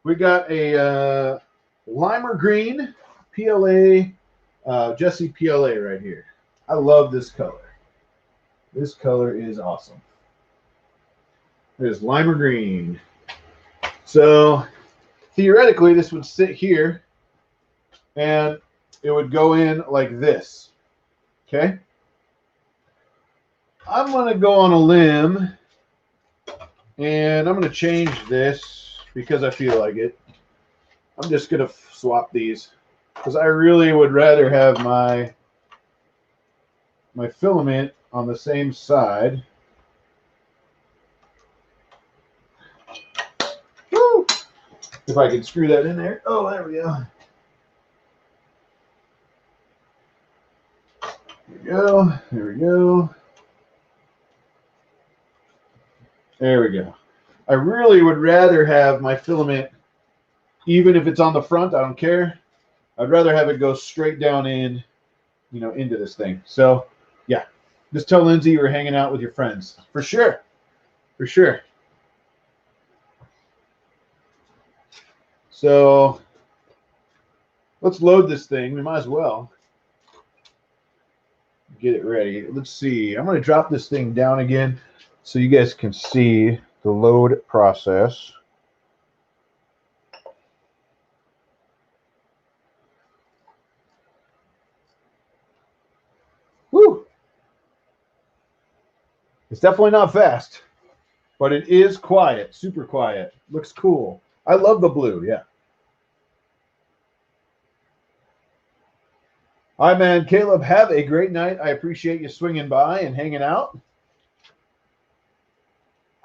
we got a limer green PLA, Jesse PLA right here. I love this color. This color is awesome. It is limer green. So theoretically, this would sit here and it would go in like this. Okay. I'm going to go on a limb and I'm going to change this because I feel like it. I'm just going to swap these because I really would rather have my filament on the same side. Woo! If I can screw that in there. Oh, there we go. There we go. There we go. There we go. I really would rather have my filament, even if it's on the front, I don't care. I'd rather have it go straight down in, you know, into this thing. So, yeah. Just tell Lindsay you were hanging out with your friends. For sure. For sure. So, let's load this thing. We might as well get it ready. Let's see. I'm going to drop this thing down again so you guys can see the load process. Woo! It's definitely not fast, but it is quiet, super quiet. Looks cool. I love the blue, yeah. Hi, man. Caleb, have a great night. I appreciate you swinging by and hanging out.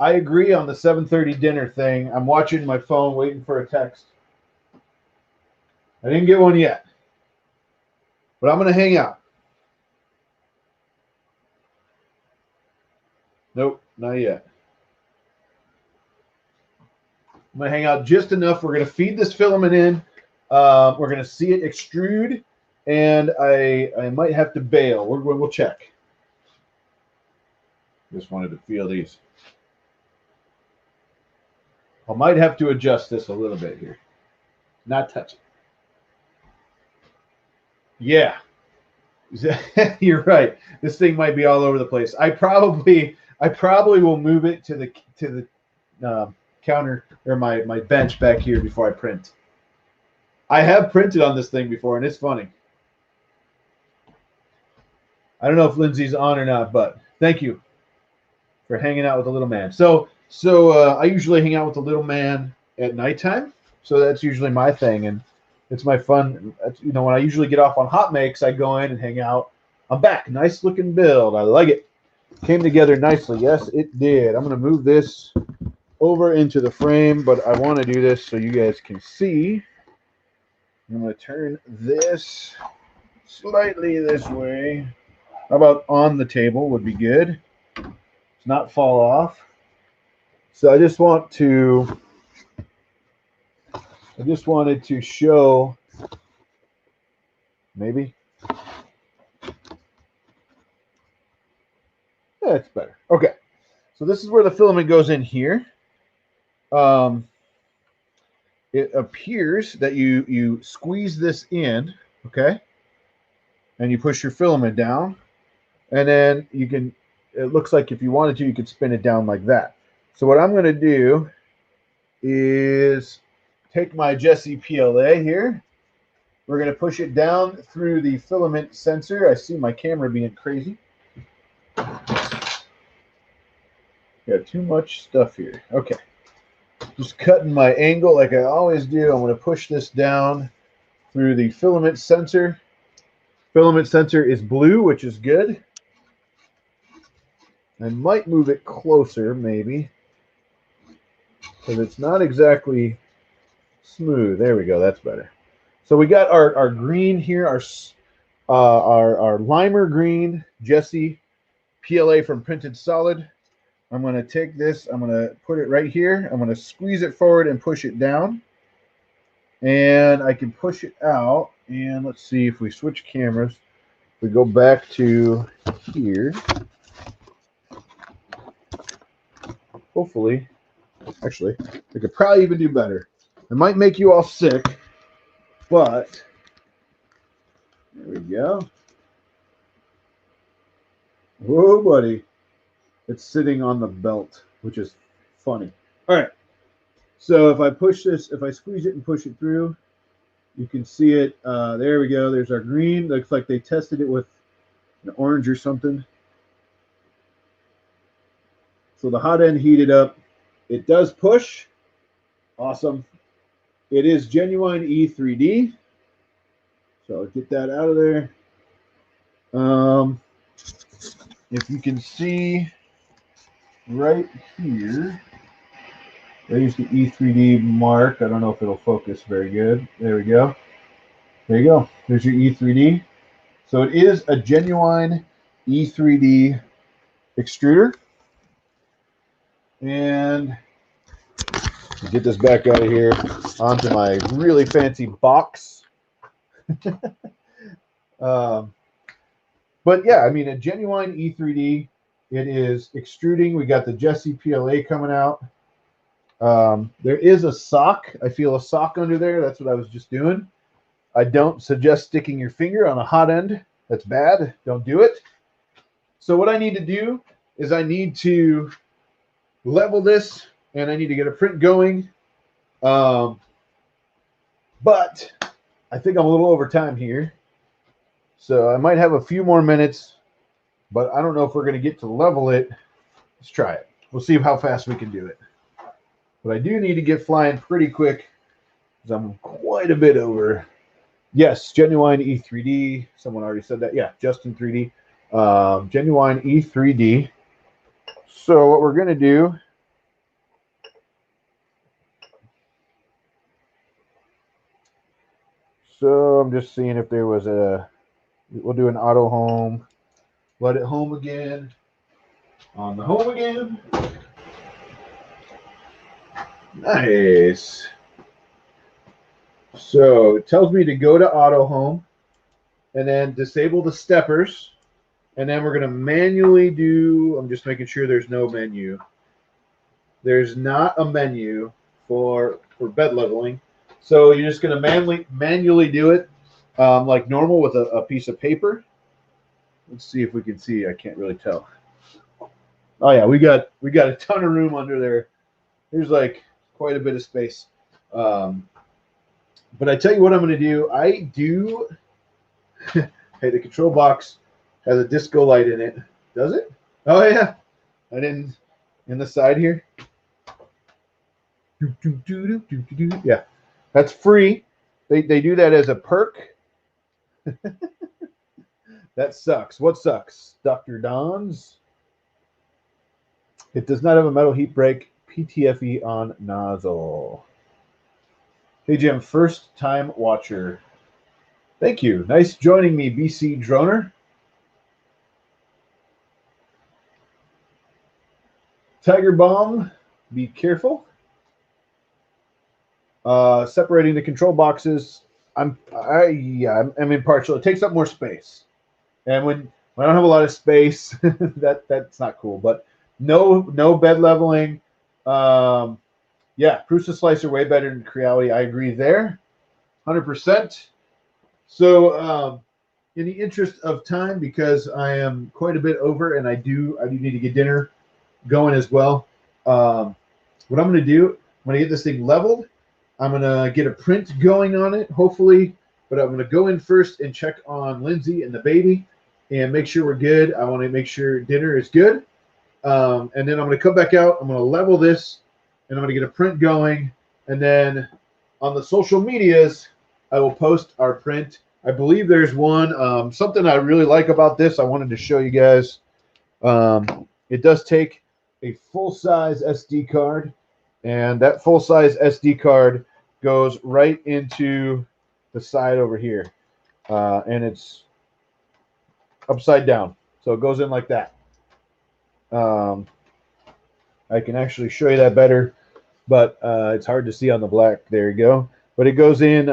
I agree on the 7:30 dinner thing. I'm watching my phone, waiting for a text. I didn't get one yet, but I'm going to hang out. Nope, not yet. I'm going to hang out just enough. We're going to feed this filament in. We're going to see it extrude, and I might have to bail. We'll check. Just wanted to feel these. I might have to adjust this a little bit here. Not touch it. Yeah. You're right. This thing might be all over the place. I probably will move it to the counter or my bench back here before I print. I have printed on this thing before, and it's funny. I don't know if Lindsay's on or not, but thank you for hanging out with the little man. So I usually hang out with the little man at nighttime. So that's usually my thing, and it's my fun. You know, when I usually get off on hot makes, I go in and hang out. I'm back. Nice looking build. I like it. Came together nicely. Yes, it did. I'm going to move this over into the frame, but I want to do this so you guys can see. I'm going to turn this slightly this way. How about on the table would be good. It's not fall off. So I just wanted to show, maybe. That's better. Okay. So this is where the filament goes in here. It appears that you squeeze this in, okay, and you push your filament down, and then you can, it looks like if you wanted to, you could spin it down like that. So what I'm going to do is take my Jessie PLA here. We're going to push it down through the filament sensor. I see my camera being crazy. Got too much stuff here. Okay. Just cutting my angle like I always do. I'm going to push this down through the filament sensor. Filament sensor is blue, which is good. I might move it closer, maybe, because it's not exactly smooth. There we go. That's better. So we got our green here, our limer green Jessie PLA from Printed Solid. I'm going to take this. I'm going to put it right here. I'm going to squeeze it forward and push it down. And I can push it out. And let's see if we switch cameras. We go back to here. Hopefully, actually, I could probably even do better. It might make you all sick, but there we go. Whoa, buddy. It's sitting on the belt, which is funny. All right. So if I push this, if I squeeze it and push it through, you can see it. There we go. There's our green. Looks like they tested it with an orange or something. So the hot end heated up. It does push. Awesome. It is genuine E3D. So I'll get that out of there. If you can see right here, there's the E3D mark. I don't know if it'll focus very good. There we go. There you go. There's your E3D. So it is a genuine E3D extruder. And get this back out of here onto my really fancy box. But yeah, I mean, a genuine E3D. It is extruding. We got the Jessie PLA coming out. There is a sock. I feel a sock under there. That's what I was just doing. I don't suggest sticking your finger on a hot end. That's bad. Don't do it. So what I need to do is I need to level this, and I need to get a print going. But I think I'm a little over time here. So I might have a few more minutes, but I don't know if we're going to get to level it. Let's try it. We'll see how fast we can do it. But I do need to get flying pretty quick because I'm quite a bit over. Yes, genuine E3D. Someone already said that. Yeah, Justin 3D. Genuine E3D. So what we're going to do, so I'm just seeing if there was a, we'll do an auto home. Let it home again. On the home again. Nice. So it tells me to go to auto home and then disable the steppers. And then we're going to manually do, I'm just making sure there's no menu. There's not a menu for bed leveling. So you're just going to manually do it like normal with a piece of paper. Let's see if we can see. I can't really tell. Oh yeah, we got a ton of room under there. There's like quite a bit of space. But I tell you what I'm going to do. I do. Hey, the control box has a disco light in it. Does it? Oh yeah. I didn't. In the side here. Yeah, that's free. They do that as a perk. That sucks. What sucks? Dr. Don's. It does not have a metal heat break. PTFE on nozzle. Hey Jim, first time watcher. Thank you. Nice joining me, BC Droner. Tiger Bomb, be careful. Separating the control boxes. I'm impartial. It takes up more space. And when I don't have a lot of space. That's not cool. But no bed leveling. Yeah, Prusa Slicer way better than Creality. I agree there, 100%. So in the interest of time, because I am quite a bit over, and I do need to get dinner going as well. What I'm going to do, I'm going to get this thing leveled. I'm going to get a print going on it, hopefully. But I'm going to go in first and check on Lindsay and the baby and make sure we're good. I want to make sure dinner is good. And then I'm going to come back out. I'm going to level this, and I'm going to get a print going. And then on the social medias, I will post our print. I believe there's one. Something I really like about this, I wanted to show you guys. It does take a full-size SD card, and that full-size SD card goes right into the side over here, and it's upside down, so it goes in like that. I can actually show you that better, but it's hard to see on the black. There you go. But it goes in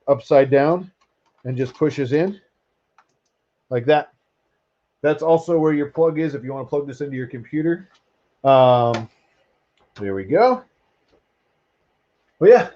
upside down and just pushes in like that. That's also where your plug is if you want to plug this into your computer. There we go. Well, yeah.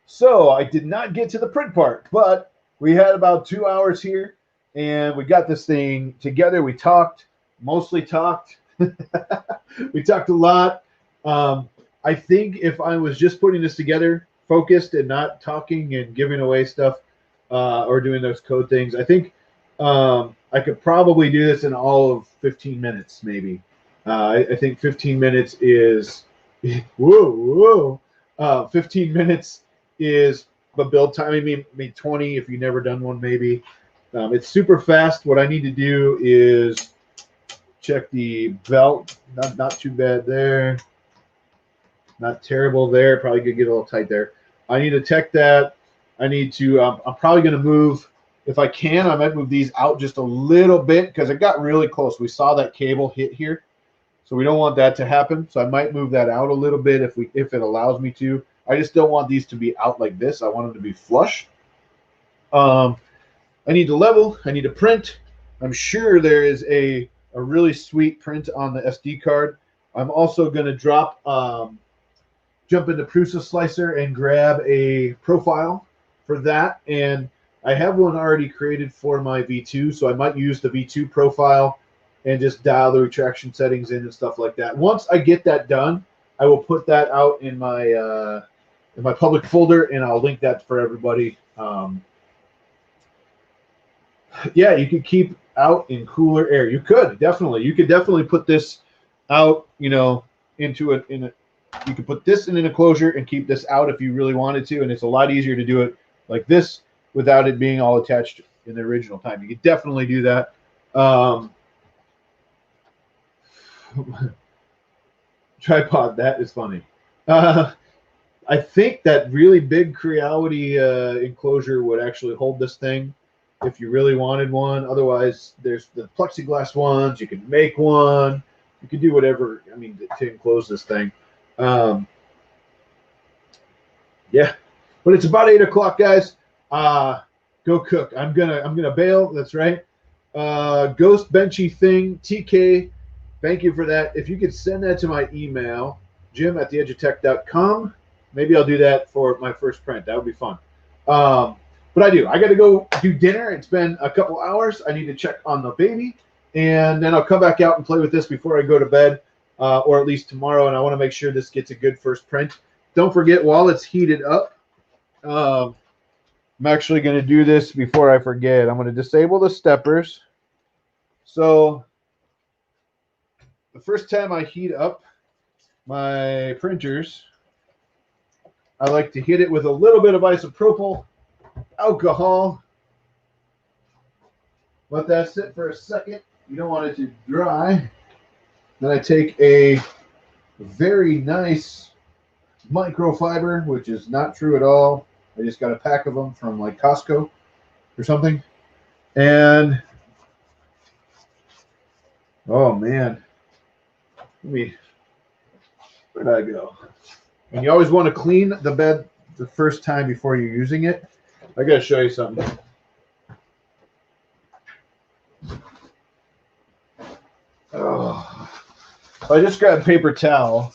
So I did not get to the print part, but we had about 2 hours here, and we got this thing together. We talked, mostly talked. We talked a lot. I think if I was just putting this together, focused and not talking and giving away stuff or doing those code things, I think I could probably do this in all of 15 minutes, maybe. I think 15 minutes is, whoa. 15 minutes is the build time. I mean 20 if you've never done one, maybe. It's super fast. What I need to do is check the belt. Not too bad there. Not terrible there. Probably could get a little tight there. I need to check that. I need to, I'm probably going to move, if I can, I might move these out just a little bit because it got really close. We saw that cable hit here. So we don't want that to happen. So I might move that out a little bit if it allows me to. I just don't want these to be out like this. I want them to be flush. I need to level. I need to print. I'm sure there is a really sweet print on the SD card. I'm also going to jump into Prusa Slicer and grab a profile for that. And I have one already created for my V2, so I might use the V2 profile and just dial the retraction settings in and stuff like that. Once I get that done, I will put that out in my public folder, and I'll link that for everybody. Yeah, you could keep out in cooler air. You could definitely put this out, into you could put this in an enclosure and keep this out if you really wanted to, and it's a lot easier to do it like this without it being all attached in the original time. You could definitely do that. Tripod, that is funny. I think that really big Creality enclosure would actually hold this thing if you really wanted one. Otherwise, there's the plexiglass ones. You can make one. You can do whatever, to enclose this thing. Yeah, but it's about 8 o'clock, guys. Go cook. I'm gonna bail. That's right. Ghost Benchy thing, TK. Thank you for that. If you could send that to my email, jim@theedgeoftech.com. Maybe I'll do that for my first print. That would be fun. But I got to go do dinner. It's been a couple hours. I need to check on the baby, and then I'll come back out and play with this before I go to bed, or at least tomorrow. And I want to make sure this gets a good first print. Don't forget, while it's heated up, I'm actually going to do this before I forget. I'm going to disable the steppers. So the first time I heat up my printers, I like to hit it with a little bit of isopropyl alcohol. Let that sit for a second. You don't want it to dry. Then I take a very nice microfiber, which is not true at all. I just got a pack of them from like Costco or something. And oh man, where'd I go? And you always want to clean the bed the first time before you're using it. I gotta show you something. Oh. So I just grabbed paper towel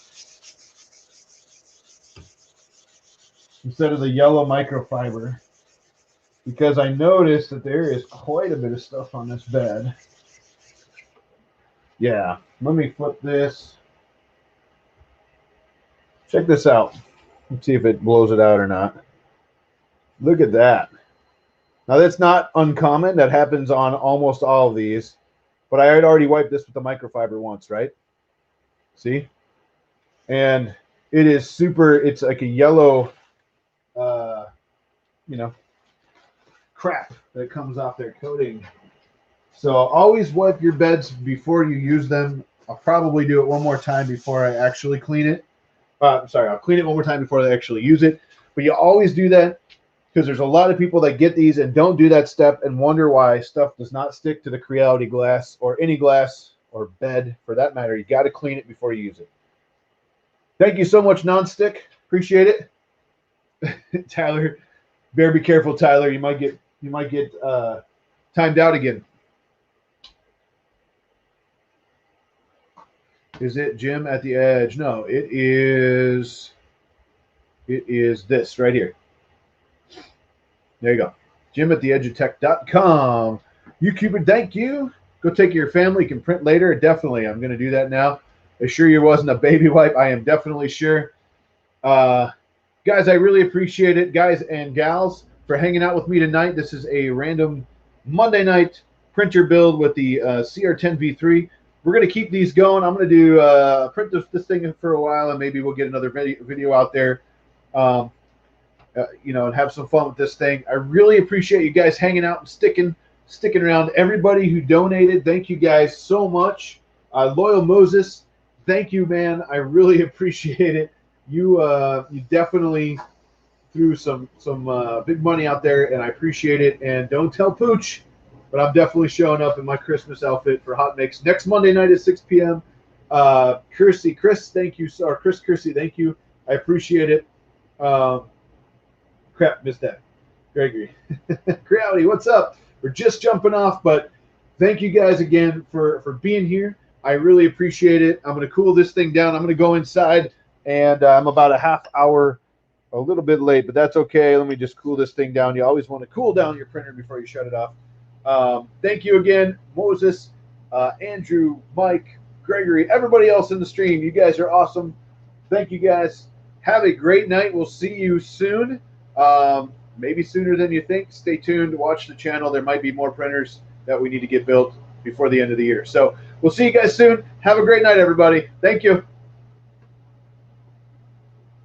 instead of the yellow microfiber because I noticed that there is quite a bit of stuff on this bed. Yeah, let me flip this. Check this out. Let's see if it blows it out or not. Look at that. Now that's not uncommon. That happens on almost all of these. But I had already wiped this with the microfiber once, right? See? And it is super, it's like a yellow, you know, crap that comes off their coating. So always wipe your beds before you use them. I'll probably do it one more time before I actually clean it. Sorry, I'll clean it one more time before I actually use it. But you always do that because there's a lot of people that get these and don't do that step and wonder why stuff does not stick to the Creality glass or any glass or bed for that matter. You got to clean it before you use it. Thank you so much, Nonstick. Appreciate it. Tyler, better be careful, Tyler. You might get timed out again. Is it Jim at the edge? No, it is this right here. There you go. Jim at the edgeoftech.com. YouTuber, thank you. Go take your family. You can print later. Definitely. I'm going to do that now. Assure you wasn't a baby wipe. I am definitely sure. Guys, I really appreciate it. Guys and gals, for hanging out with me tonight. This is a random Monday night printer build with the CR10 V3. We're going to keep these going. I'm going to do print this thing for a while, and maybe we'll get another video out there, you know, and have some fun with this thing. I really appreciate you guys hanging out and sticking around. Everybody who donated, thank you guys so much. Loyal Moses, thank you, man. I really appreciate it. You definitely threw some big money out there, and I appreciate it. And don't tell Pooch, but I'm definitely showing up in my Christmas outfit for Hot Mix next Monday night at 6 p.m. Chris, thank you. Or Chris Kersey, thank you. I appreciate it. Crap, missed that. Gregory. Creality, what's up? We're just jumping off, but thank you guys again for being here. I really appreciate it. I'm going to cool this thing down. I'm going to go inside, and I'm about a half hour, a little bit late, but that's okay. Let me just cool this thing down. You always want to cool down your printer before you shut it off. Thank you again, Moses, Andrew, Mike, Gregory, everybody else in the stream. You guys are awesome. Thank you guys. Have a great night. We'll see you soon. Maybe sooner than you think. Stay tuned. Watch the channel. There might be more printers that we need to get built before the end of the year. So we'll see you guys soon. Have a great night, everybody. Thank you.